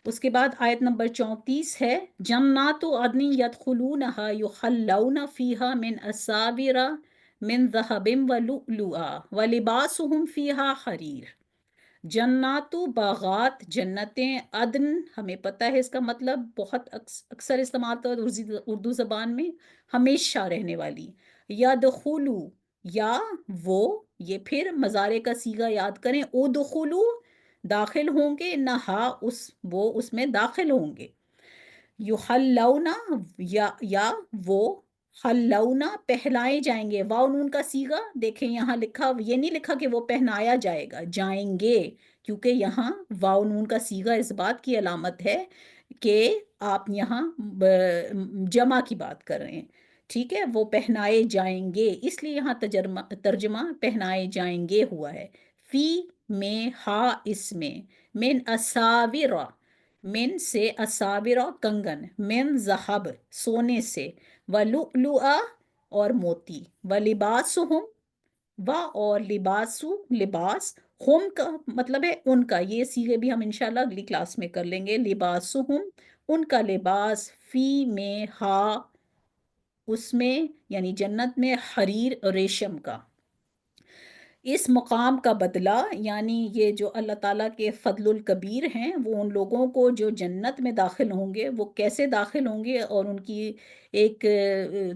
اس کے بعد آیت نمبر 34 ہے جنات عدن یدخلونها یحلون فیہا من اساور من ذہب ولؤلؤا ولباسهم فیہا حریر۔ جنات و باغات، جنتیں، عدن ہمیں پتہ ہے اس کا مطلب بہت اکثر استعمال ہوتا ہے اردو زبان میں، ہمیشہ رہنے والی۔ یدخلو، یا وہ، یہ پھر مضارع کا صیغہ یاد کریں، ادخلو داخل ہوں گے، نہا وہ اس میں داخل ہوں گے۔ یحلونا یا وہ، حلونا پہنائے جائیں گے، واو نون کا صیغہ دیکھیں یہاں لکھا، یہ نہیں لکھا کہ وہ پہنایا جائے گا، جائیں گے، کیونکہ یہاں واو نون کا صیغہ اس بات کی علامت ہے کہ آپ یہاں جمع کی بات کر رہے ہیں، ٹھیک ہے؟ وہ پہنائے جائیں گے، اس لیے یہاں ترجمہ پہنائے جائیں گے ہوا ہے۔ فی میں، ہا اس میں، من اساورا، من سے، اساورا کنگن، من ذہب سونے سے، ولؤلؤا اور موتی، ولباسہم و اور لباسو لباس، ہم کا مطلب ہے ان کا، یہ صیغے بھی ہم انشاءاللہ اگلی کلاس میں کر لیں گے۔ لباسہم ان کا لباس، فی میں، ہا اس میں یعنی جنت میں، حریر ریشم کا۔ اس مقام کا بدلہ، یعنی یہ جو اللہ تعالیٰ کے فضل الکبیر ہیں، وہ ان لوگوں کو جو جنت میں داخل ہوں گے وہ کیسے داخل ہوں گے، اور ان کی ایک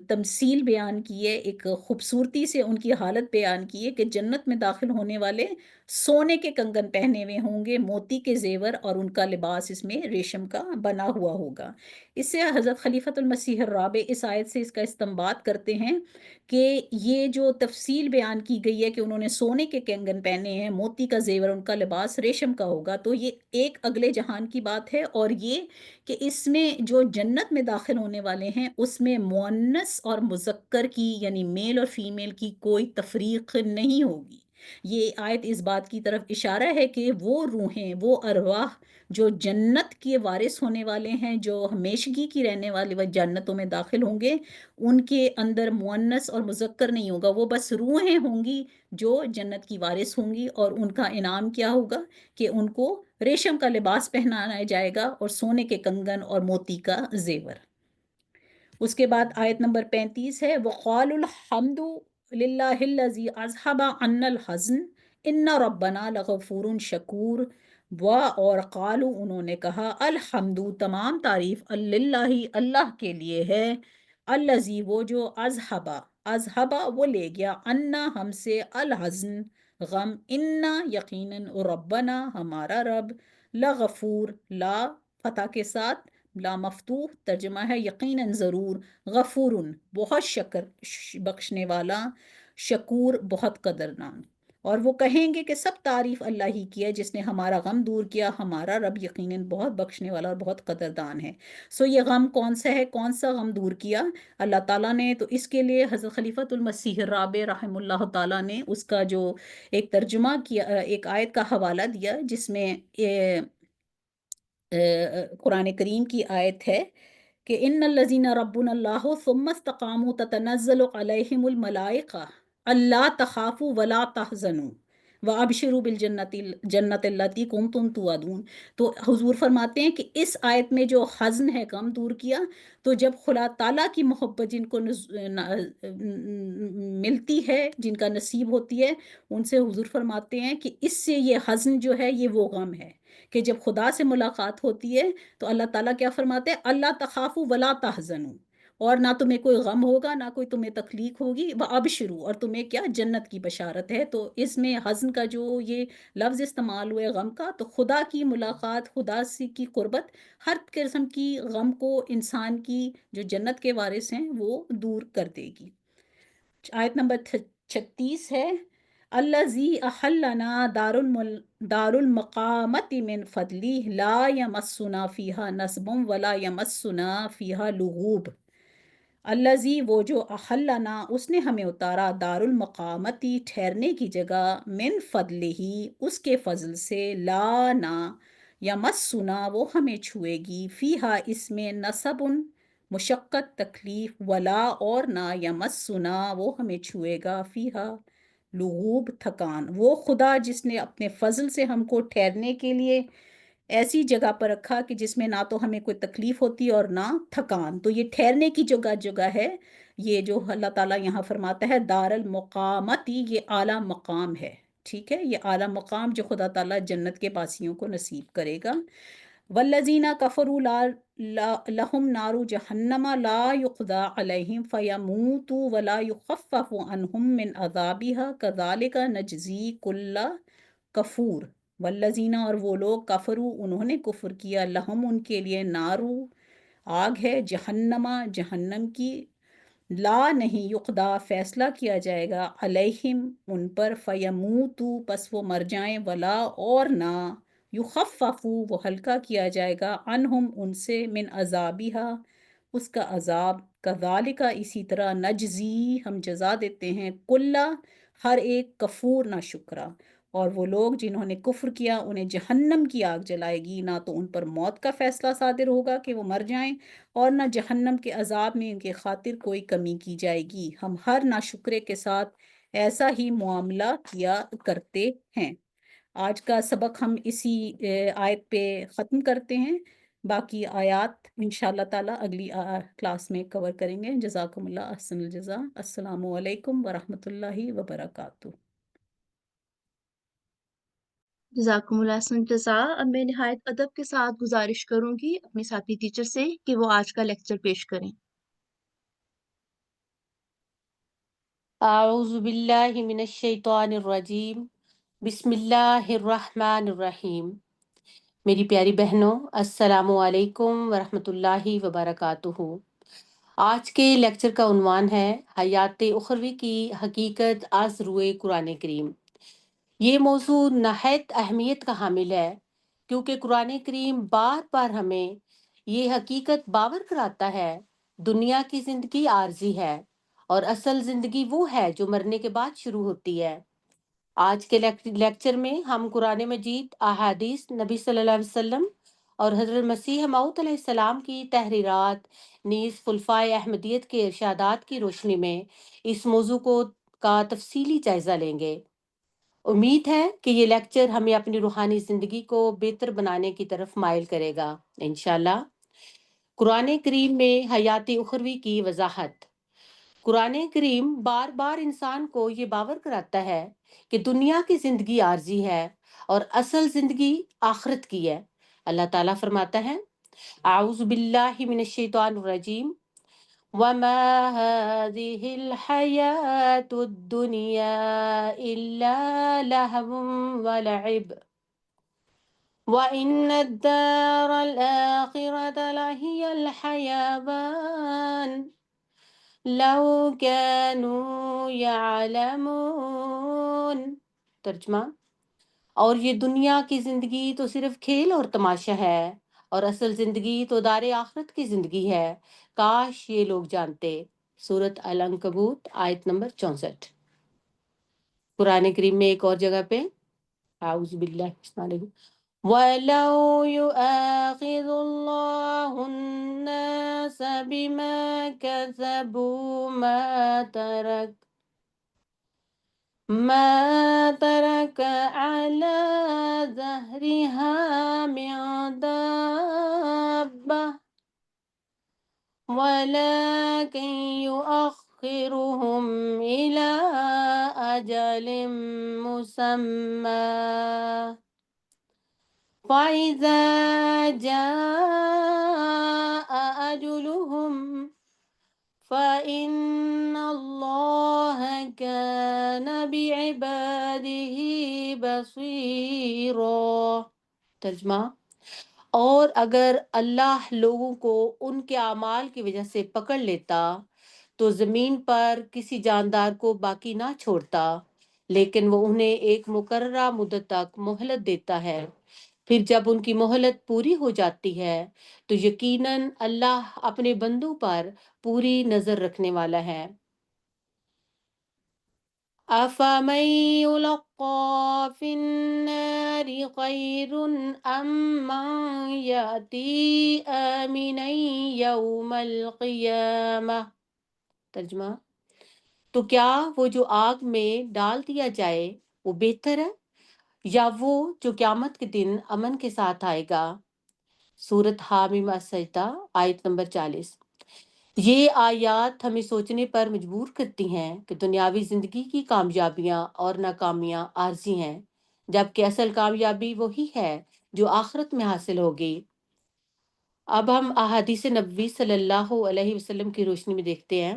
تمثیل بیان کی ہے، ایک خوبصورتی سے ان کی حالت بیان کی ہے کہ جنت میں داخل ہونے والے سونے کے کنگن پہنے ہوئے ہوں گے، موتی کے زیور، اور ان کا لباس اس میں ریشم کا بنا ہوا ہوگا۔ اس سے حضرت خلیفۃ المسیح الرابع اس آیت سے اس کا استنباط کرتے ہیں کہ یہ جو تفصیل بیان کی گئی ہے کہ انہوں نے سونے کے کنگن پہنے ہیں، موتی کا زیور، ان کا لباس ریشم کا ہوگا، تو یہ ایک اگلے جہان کی بات ہے، اور یہ کہ اس میں جو جنت میں داخل ہونے والے ہیں اس میں مؤنث اور مذکر کی یعنی میل اور فیمیل کی کوئی تفریق نہیں ہوگی۔ یہ آیت اس بات کی طرف اشارہ ہے کہ وہ روحیں، وہ ارواح جو جنت کے وارث ہونے والے ہیں، جو ہمیشگی کی رہنے والے وہ جنتوں میں داخل ہوں گے، ان کے اندر مؤنث اور مذکر نہیں ہوگا، وہ بس روحیں ہوں گی جو جنت کی وارث ہوں گی، اور ان کا انعام کیا ہوگا کہ ان کو ریشم کا لباس پہنایا جائے گا اور سونے کے کنگن اور موتی کا زیور۔ اس کے بعد آیت نمبر 35 ہے وَقَالُوا الْحَمْدُ لِلَّهِ الَّذِي أَذْهَبَ عَنَّا الْحَزْنَ إِنَّ رَبَّنَا لَغَفُورٌ شَكُورٌ اور قالو انہوں نے کہا الحمد تمام تعریف للہ اللہ کے لیے ہے الذی وہ جو اذہبا وہ لے گیا انا ہم سے الحزن غم انا یقیناً ربنا ہمارا رب لغفور لا فتح کے ساتھ لا مفتوح ترجمہ ہے یقیناً ضرور غفور بہت شکر بخشنے والا شکور بہت قدردان اور وہ کہیں گے کہ سب تعریف اللہ ہی کی ہے جس نے ہمارا غم دور کیا ہمارا رب یقیناً بہت بخشنے والا اور بہت قدردان ہے یہ غم کون سا ہے کون سا غم دور کیا اللہ تعالیٰ نے تو اس کے لیے حضرت خلیفۃ المسیح الرابع رحم اللہ تعالیٰ نے اس کا جو ایک ترجمہ کیا ایک آیت کا حوالہ دیا جس میں قرآن کریم کی آیت ہے کہ ان الذین ربنا اللہ ثم استقاموا تتنزل علیہم الملائکہ اللہ تخافوا ولا تحزنوا وابشروا بالجنت التی کنتم توعدون تو حضور فرماتے ہیں کہ اس آیت میں جو حزن ہے غم دور کیا تو جب خدا تعالیٰ کی محبت جن کو ملتی ہے جن کا نصیب ہوتی ہے ان سے حضور فرماتے ہیں کہ اس سے یہ حزن جو ہے یہ وہ غم ہے کہ جب خدا سے ملاقات ہوتی ہے تو اللہ تعالیٰ کیا فرماتے ہیں اللہ تخافوا ولا تحزنوا اور نہ تمہیں کوئی غم ہوگا نہ کوئی تمہیں تکلیف ہوگی وابشروا اور تمہیں کیا جنت کی بشارت ہے تو اس میں حزن کا جو یہ لفظ استعمال ہوئے غم کا تو خدا کی ملاقات خدا سے کی قربت ہر قسم کی غم کو انسان کی جو جنت کے وارث ہیں وہ دور کر دے گی آیت نمبر 36 ہے الذی احلنا دار المقامت من فضلی لا یمسنا فیہا نصب ولا یمسنا فیہا لغوب الذی وہ جو احلنا اس نے ہمیں اتارا دار المقامتی ٹھہرنے کی جگہ من فضلہ اس کے فضل سے لا نا یمسنا وہ ہمیں چھوئے گی فیہا اس میں نصب مشقت تکلیف ولا اور نہ یمسنا وہ ہمیں چھوئے گا فیہا لغوب تھکان وہ خدا جس نے اپنے فضل سے ہم کو ٹھہرنے کے لیے ایسی جگہ پر رکھا کہ جس میں نہ تو ہمیں کوئی تکلیف ہوتی اور نہ تھکان تو یہ ٹھہرنے کی جگہ ہے یہ جو اللہ تعالیٰ یہاں فرماتا ہے دار المقامتی یہ اعلیٰ مقام ہے ٹھیک ہے یہ اعلیٰ مقام جو خدا تعالیٰ جنت کے باسیوں کو نصیب کرے گا والذین کفروا لہم نار جہنم لا یقضی علیہم فیموتوا ولا یخفف عنہم من عذابها کذالک نجزی کل کفور والذین اور وہ لوگ کفروا انہوں نے کفر کیا لہم ان کے لیے نارو آگ ہے جہنم کی لا نہیں یقضا فیصلہ کیا جائے گا علیہم ان پر فیموتوا پس وہ مر جائیں ولا اور نہ یخففو وہ ہلکا کیا جائے گا عنہم ان سے من عذابہا اس کا عذاب کذالک اسی طرح نجزی ہم جزا دیتے ہیں کلا ہر ایک کفور نہ شکرا اور وہ لوگ جنہوں نے کفر کیا انہیں جہنم کی آگ جلائے گی نہ تو ان پر موت کا فیصلہ صادر ہوگا کہ وہ مر جائیں اور نہ جہنم کے عذاب میں ان کے خاطر کوئی کمی کی جائے گی ہم ہر ناشکرے کے ساتھ ایسا ہی معاملہ کیا کرتے ہیں آج کا سبق ہم اسی آیت پہ ختم کرتے ہیں باقی آیات انشاءاللہ تعالی اگلی کلاس میں کور کریں گے جزاکم اللہ احسن الجزا السلام علیکم ورحمۃ اللہ وبرکاتہ جزاکم اللہ حسن جزا اب میں نہایت ادب کے ساتھ گزارش کروں گی اپنے ساتھی ٹیچر سے کہ وہ آج کا لیکچر پیش کریں اعوذ باللہ من الشیطان الرجیم بسم اللہ الرحمن الرحیم میری پیاری بہنوں السلام علیکم ورحمۃ اللہ وبرکاتہ آج کے لیکچر کا عنوان ہے حیات اخروی کی حقیقت از روئے قرآن کریم یہ موضوع نہایت اہمیت کا حامل ہے کیونکہ قرآن کریم بار بار ہمیں یہ حقیقت باور کراتا ہے دنیا کی زندگی عارضی ہے اور اصل زندگی وہ ہے جو مرنے کے بعد شروع ہوتی ہے آج کے لیکچر میں ہم قرآن مجید احادیث نبی صلی اللہ علیہ وسلم اور حضرت مسیح موعود علیہ السلام کی تحریرات نیز خلفائے احمدیت کے ارشادات کی روشنی میں اس موضوع کا تفصیلی جائزہ لیں گے امید ہے کہ یہ لیکچر ہمیں اپنی روحانی زندگی کو بہتر بنانے کی طرف مائل کرے گا انشاءاللہ قرآن کریم میں حیات اخروی کی وضاحت۔ قرآن کریم بار بار انسان کو یہ باور کراتا ہے کہ دنیا کی زندگی عارضی ہے اور اصل زندگی آخرت کی ہے۔ اللہ تعالیٰ فرماتا ہے اعوذ باللہ من الشیطان الرجیم وَمَا هَذِهِ الْحَيَاةُ الدُّنْيَا إِلَّا لَهْوٌ وَلَعِبٌ وَإِنَّ الدَّارَ الْآخِرَةَ لَهِيَ الْحَيَوَانُ لَوْ كَانُوا يَعْلَمُونَ۔ ترجمہ، اور یہ دنیا کی زندگی تو صرف کھیل اور تماشا ہے اور اصل زندگی تو دار آخرت کی زندگی ہے، کاش یہ لوگ جانتے۔ سورۃ العنکبوت آیت نمبر 64۔ قرآن کریم میں ایک اور جگہ پہ اعوذ باللہ من الشیطان الرجیم وَلَوْ يُؤَاخِذُ اللَّهُ النَّاسَ بِمَا كَسَبُوا ما ترك على ظهرها من دابة ولكن يؤخرهم إلى أجل مسمى فإذا جاء أجلهم فَإِنَّ اللَّهَ كَانَ بِعِبَادِهِ بَصِيرًا۔ ترجمہ، اور اگر اللہ لوگوں کو ان کے اعمال کی وجہ سے پکڑ لیتا تو زمین پر کسی جاندار کو باقی نہ چھوڑتا، لیکن وہ انہیں ایک مقررہ مدت تک مہلت دیتا ہے، پھر جب ان کی مہلت پوری ہو جاتی ہے تو یقیناً اللہ اپنے بندوں پر پوری نظر رکھنے والا ہے۔ أَفَمَن يُلْقَىٰ فِي النَّارِ خَيْرٌ أَم مَّن يَأْتِي آمِنًا يَوْمَ الْقِيَامَةِ۔ ترجمہ، تو کیا وہ جو آگ میں ڈال دیا جائے وہ بہتر ہے یا وہ جو قیامت کے دن امن کے ساتھ آئے گا؟ سورۃ حامیم السجدہ آیت نمبر 40۔ یہ آیات ہمیں سوچنے پر مجبور کرتی ہیں کہ دنیاوی زندگی کی کامیابیاں اور ناکامیاں عارضی ہیں، جبکہ اصل کامیابی وہی ہے جو آخرت میں حاصل ہوگی۔ اب ہم احادیث نبوی صلی اللہ علیہ وسلم کی روشنی میں دیکھتے ہیں۔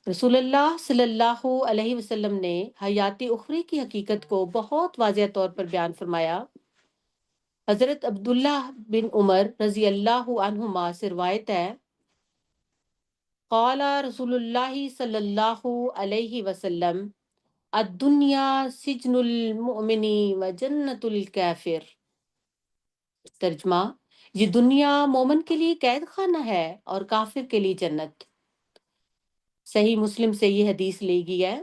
رسول اللہ صلی اللہ علیہ وسلم نے حیات اخروی کی حقیقت کو بہت واضح طور پر بیان فرمایا۔ حضرت عبداللہ بن عمر رضی اللہ عنہما سے روایت ہے، قال رسول اللہ صلی اللہ علیہ وسلم الدنیا سجن المؤمن و جنت الکافر۔ ترجمہ، یہ دنیا مومن کے لیے قید خانہ ہے اور کافر کے لیے جنت۔ صحیح مسلم سے یہ حدیث لی گئی ہے۔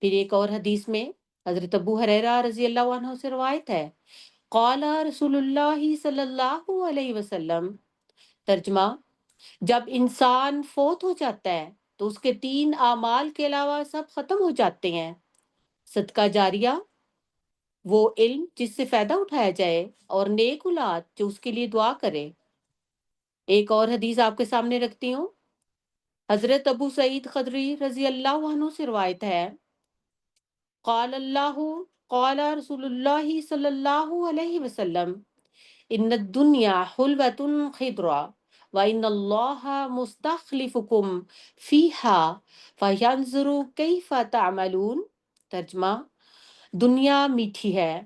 پھر ایک اور حدیث میں حضرت ابو ہریرہ رضی اللہ عنہ سے روایت ہے، قال رسول اللہ صلی اللہ علیہ وسلم۔ ترجمہ، جب انسان فوت ہو جاتا ہے تو اس کے 3 اعمال کے علاوہ سب ختم ہو جاتے ہیں، صدقہ جاریہ، وہ علم جس سے فائدہ اٹھایا جائے، اور نیک اولاد جو اس کے لیے دعا کرے۔ ایک اور حدیث آپ کے سامنے رکھتی ہوں۔ حضرت ابو سعید خدری رضی اللہ عنہ سے روایت ہے، قال رسول اللہ صلی اللہ علیہ وسلم ان الدنیا حلوۃ خضرا وان اللہ مستخلفکم فیہا فینظر کیف تعملون۔ ترجمہ، دنیا میٹھی ہے،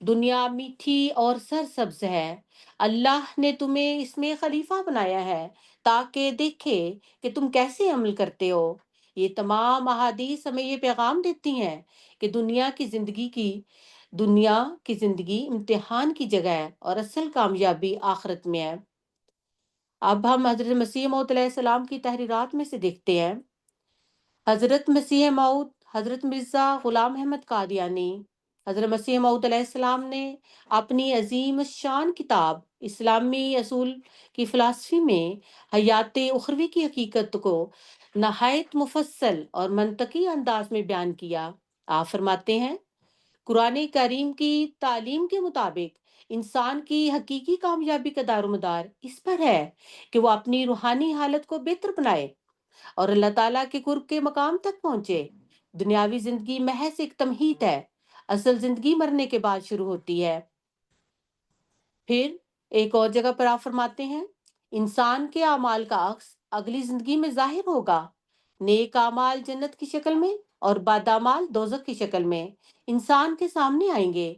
دنیا میٹھی اور سرسبز ہے، اللہ نے تمہیں اس میں خلیفہ بنایا ہے تاکہ دیکھے کہ تم کیسے عمل کرتے ہو۔ یہ تمام احادیث ہمیں یہ پیغام دیتی ہیں کہ دنیا کی زندگی امتحان کی جگہ ہے اور اصل کامیابی آخرت میں ہے۔ اب ہم حضرت مسیح موعود علیہ السلام کی تحریرات میں سے دیکھتے ہیں۔ حضرت مسیح موعود حضرت مرزا غلام احمد قادیانی حضرت مسیح موعود علیہ السلام نے اپنی عظیم الشان کتاب اسلامی اصول کی فلسفی میں حیات اخروی کی حقیقت کو نہایت مفصل اور منطقی انداز میں بیان کیا۔ آپ فرماتے ہیں، قرآن کریم کی تعلیم کے مطابق انسان کی حقیقی کامیابی کا دار و مدار اس پر ہے کہ وہ اپنی روحانی حالت کو بہتر بنائے اور اللہ تعالیٰ کے قرب کے مقام تک پہنچے۔ دنیاوی زندگی محض ایک تمہید ہے، اصل زندگی مرنے کے بعد شروع ہوتی ہے۔ پھر ایک اور جگہ پر آپ فرماتے ہیں، انسان کے اعمال کا عکس اگلی زندگی میں ظاہر ہوگا، نیک اعمال جنت کی شکل میں اور بد اعمال دوزخ کی شکل میں انسان کے سامنے آئیں گے۔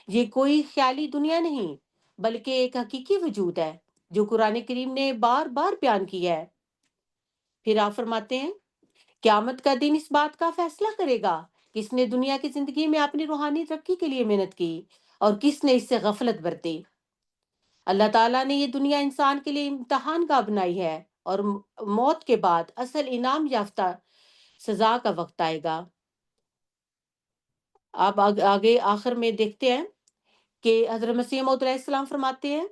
یہ کوئی خیالی دنیا نہیں بلکہ ایک حقیقی وجود ہے جو قرآن کریم نے بار بار بیان کیا ہے۔ پھر آپ فرماتے ہیں، قیامت کا دن اس بات کا فیصلہ کرے گا کہ کس نے دنیا کی زندگی میں اپنی روحانی ترقی کے لیے محنت کی اور کس نے اس سے غفلت برتی۔ اللہ تعالیٰ نے یہ دنیا انسان کے لیے امتحان گاہ بنائی ہے اور موت کے بعد اصل انعام یافتہ سزا کا وقت آئے گا۔ آپ آگے آخر میں دیکھتے ہیں کہ حضرت مسیح موعود علیہ السلام فرماتے ہیں،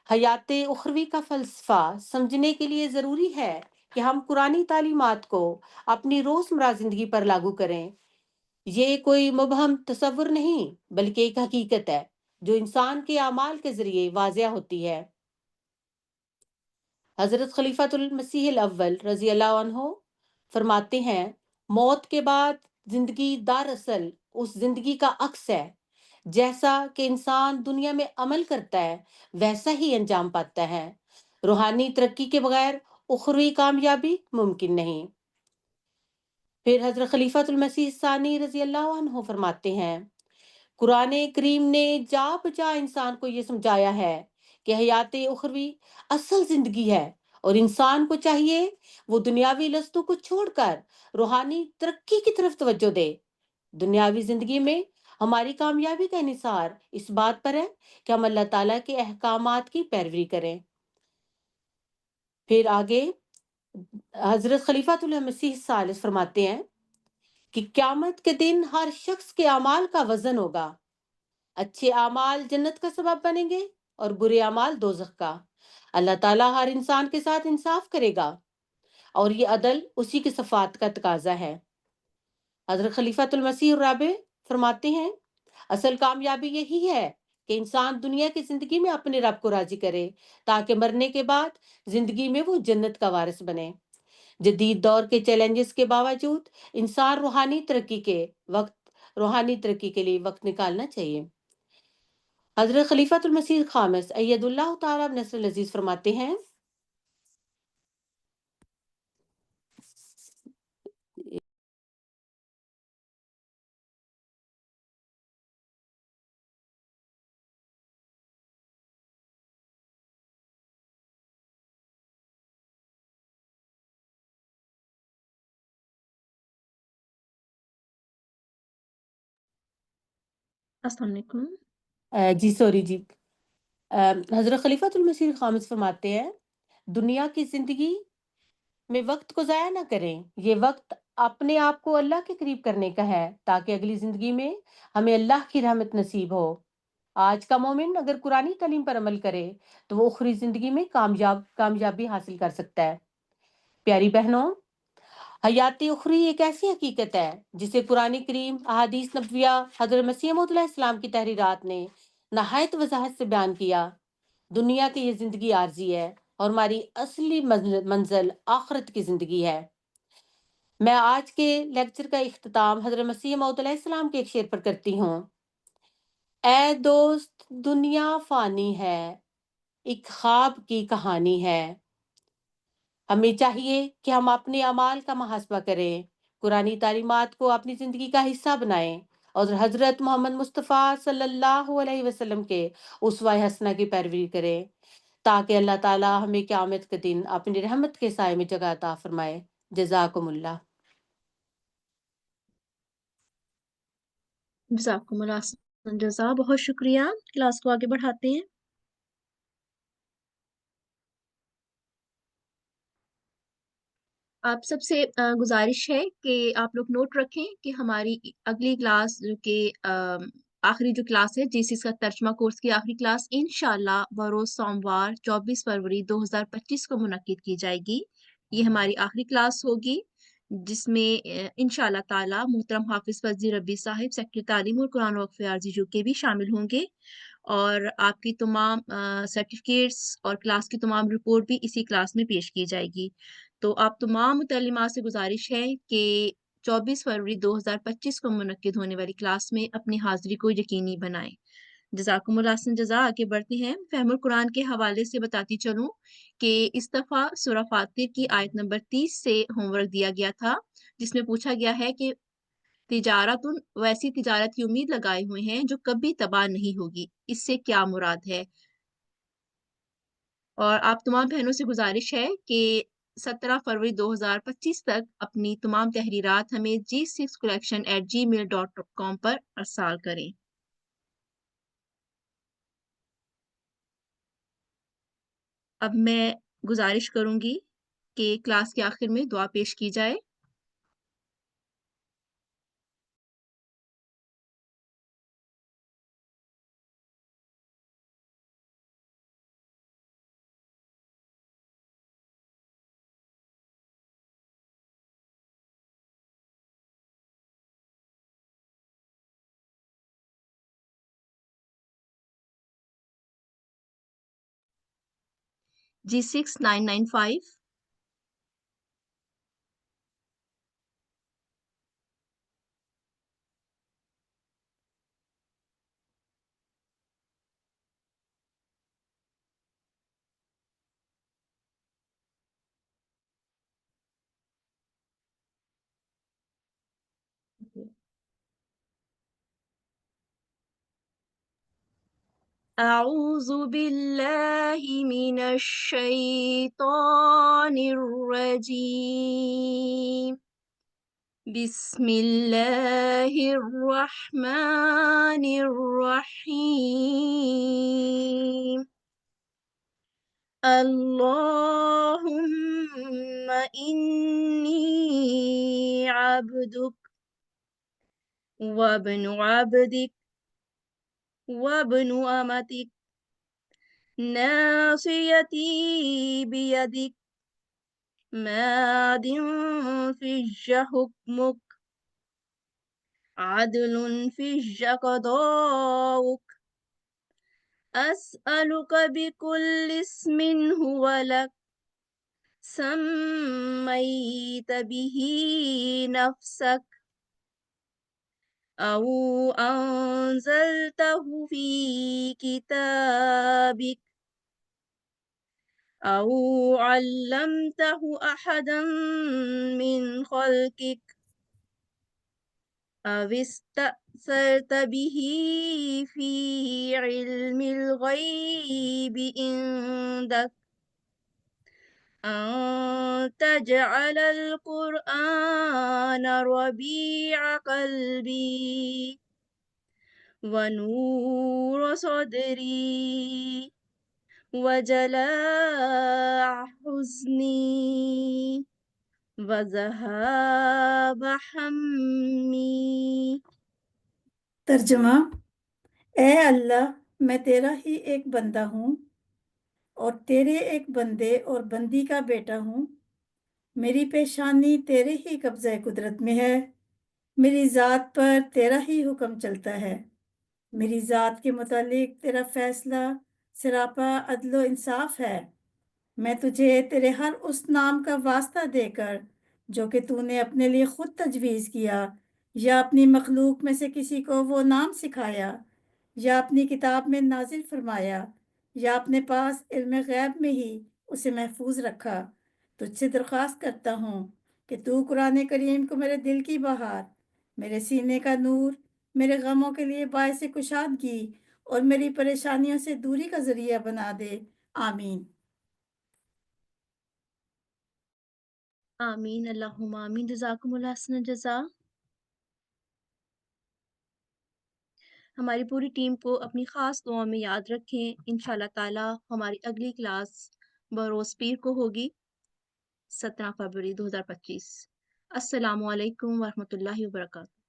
حیات اخروی کا فلسفہ سمجھنے کے لیے ضروری ہے کہ ہم قرآنی تعلیمات کو اپنی روزمرہ زندگی پر لاگو کریں۔ یہ کوئی مبہم تصور نہیں بلکہ ایک حقیقت ہے جو انسان کے اعمال کے ذریعے واضح ہوتی ہے۔ حضرت خلیفۃ المسیح الاول رضی اللہ عنہ فرماتے ہیں، موت کے بعد زندگی دراصل اس زندگی کا عکس ہے، جیسا کہ انسان دنیا میں عمل کرتا ہے ویسا ہی انجام پاتا ہے۔ روحانی ترقی کے بغیر اخروی کامیابی ممکن نہیں۔ پھر حضرت خلیفۃ المسیح ثانی رضی اللہ عنہ فرماتے ہیں، قرآن کریم نے جا بجا انسان کو یہ سمجھایا ہے کہ حیات اخروی اصل زندگی ہے اور انسان کو چاہیے وہ دنیاوی لذتوں کو چھوڑ کر روحانی ترقی کی طرف توجہ دے۔ دنیاوی زندگی میں ہماری کامیابی کا انحصار اس بات پر ہے کہ ہم اللہ تعالیٰ کے احکامات کی پیروی کریں۔ پھر آگے حضرت خلیفۃ المسیح الثالث فرماتے ہیں کہ قیامت کے دن ہر شخص کے اعمال کا وزن ہوگا، اچھے اعمال جنت کا سبب بنیں گے اور برے اعمال دوزخ کا۔ اللہ تعالیٰ ہر انسان کے ساتھ انصاف کرے گا اور یہ عدل اسی کی صفات کا تقاضا ہے۔ حضرت خلیفۃ المسیح الرابع فرماتے ہیں، اصل کامیابی یہی ہے کہ انسان دنیا کی زندگی میں اپنے رب کو راضی کرے تاکہ مرنے کے بعد زندگی میں وہ جنت کا وارث بنے۔ جدید دور کے چیلنجز کے باوجود انسان روحانی ترقی کے لیے وقت نکالنا چاہیے۔ حضرت خلیفۃ المسیح الخامس اید اللہ تعالیٰ بنصر العزیز فرماتے ہیں، السلام علیکم۔ حضرت خلیفۃ المسیح الخامس فرماتے ہیں، دنیا کی زندگی میں وقت کو ضائع نہ کریں، یہ وقت اپنے آپ کو اللہ کے قریب کرنے کا ہے تاکہ اگلی زندگی میں ہمیں اللہ کی رحمت نصیب ہو۔ آج کا مومن اگر قرآنی تعلیم پر عمل کرے تو وہ اخری زندگی میں کامیابی حاصل کر سکتا ہے۔ پیاری بہنوں، حیات اخری ایک ایسی حقیقت ہے جسے قرآن کریم، احادیث نبویہ، حضرت مسیح موعود علیہ السلام کی تحریرات نے نہایت وضاحت سے بیان کیا۔ دنیا کی یہ زندگی عارضی ہے اور ہماری اصلی منزل آخرت کی زندگی ہے۔ میں آج کے لیکچر کا اختتام حضرت مسیح موعود علیہ السلام کے ایک شعر پر کرتی ہوں، اے دوست دنیا فانی ہے، ایک خواب کی کہانی ہے۔ ہمیں چاہیے کہ ہم اپنے اعمال کا محاسبہ کریں، قرآنی تعلیمات کو اپنی زندگی کا حصہ بنائیں اور حضرت محمد مصطفیٰ صلی اللہ علیہ وسلم کے اسوہ حسنہ کی پیروی کریں تاکہ اللہ تعالیٰ ہمیں قیامت کے دن اپنی رحمت کے سائے میں جگہ عطا فرمائے۔ جزاکم اللہ۔ جزاکم اللہ احسن جزا، بہت شکریہ۔ کلاس کو آگے بڑھاتے ہیں۔ آپ سب سے گزارش ہے کہ آپ لوگ نوٹ رکھیں کہ ہماری اگلی کلاس جو کہ آخری جو کلاس ہے جی6 کا ترجمہ کورس کی آخری کلاس انشاءاللہ بروز سوموار 24 فروری 2025 کو منعقد کی جائے گی۔ یہ ہماری آخری کلاس ہوگی جس میں انشاءاللہ تعالی محترم حافظ فضلی ربی صاحب سیکرٹری تعلیم اور قرآن وقف عارضی UK بھی شامل ہوں گے اور آپ کی تمام سرٹیفکیٹس اور کلاس کی تمام رپورٹ بھی اسی کلاس میں پیش کی جائے گی۔ تو آپ تمام متعلمات سے گزارش ہے کہ 24 فروری 2025 کو منعقد ہونے والی کلاس میں اپنی حاضری کو یقینی بنائیں۔ جزاکم اللہ حسن جزا۔ آگے بڑھتے ہیں۔ فہم القرآن کے حوالے سے بتاتی چلوں کہ اس دفعہ سورہ فاتر کی آیت نمبر 30 سے ہوم ورک دیا گیا تھا، جس میں پوچھا گیا ہے کہ تجارت ویسی تجارت کی امید لگائے ہوئے ہیں جو کبھی تباہ نہیں ہوگی، اس سے کیا مراد ہے؟ اور آپ تمام بہنوں سے گزارش ہے کہ 17 فروری 2025 تک اپنی تمام تحریرات ہمیں g6collection@gmail.com پر ارسال کریں۔ اب میں گزارش کروں گی کہ کلاس کے آخر میں دعا پیش کی جائے۔ G6995 أعوذ بالله من الشيطان الرجيم بسم الله الرحمن الرحيم اللهم إني عبدك وابن عبدك وابن أمتك ناصيتي بيدك ماض فيك حكمك عدل فيك قضاؤك أسألك بكل اسم هو لك سميت به نفسك أو أنزلته في كتابك أو علمته أحدا من خلقك أو استأثرت به في علم الغيب عندك أن تجعل القرآن ربيع قلبي ونور صدري وجلاء حزني وذهاب حمي۔ ترجمہ: اے اللہ، میں تیرا ہی ایک بندہ ہوں اور تیرے ایک بندے اور بندی کا بیٹا ہوں۔ میری پیشانی تیرے ہی قبضہ قدرت میں ہے، میری ذات پر تیرا ہی حکم چلتا ہے، میری ذات کے متعلق تیرا فیصلہ سراپا عدل و انصاف ہے۔ میں تجھے تیرے ہر اس نام کا واسطہ دے کر جو کہ تو نے اپنے لیے خود تجویز کیا یا اپنی مخلوق میں سے کسی کو وہ نام سکھایا یا اپنی کتاب میں نازل فرمایا یا اپنے پاس علم غیب میں ہی اسے محفوظ رکھا، تجھ سے درخواست کرتا ہوں کہ تو قرآن کریم کو میرے دل کی بہار، میرے سینے کا نور، میرے غموں کے لیے باعث کشادگی اور میری پریشانیوں سے دوری کا ذریعہ بنا دے۔ آمین۔ آمین اللہم آمین۔ جزاکم اللہ حسن جزا۔ ہماری پوری ٹیم کو اپنی خاص دعاؤں میں یاد رکھیں۔ انشاءاللہ تعالی ہماری اگلی کلاس بروز پیر کو ہوگی 17 فروری 2025۔ السلام علیکم ورحمۃ اللہ وبرکاتہ۔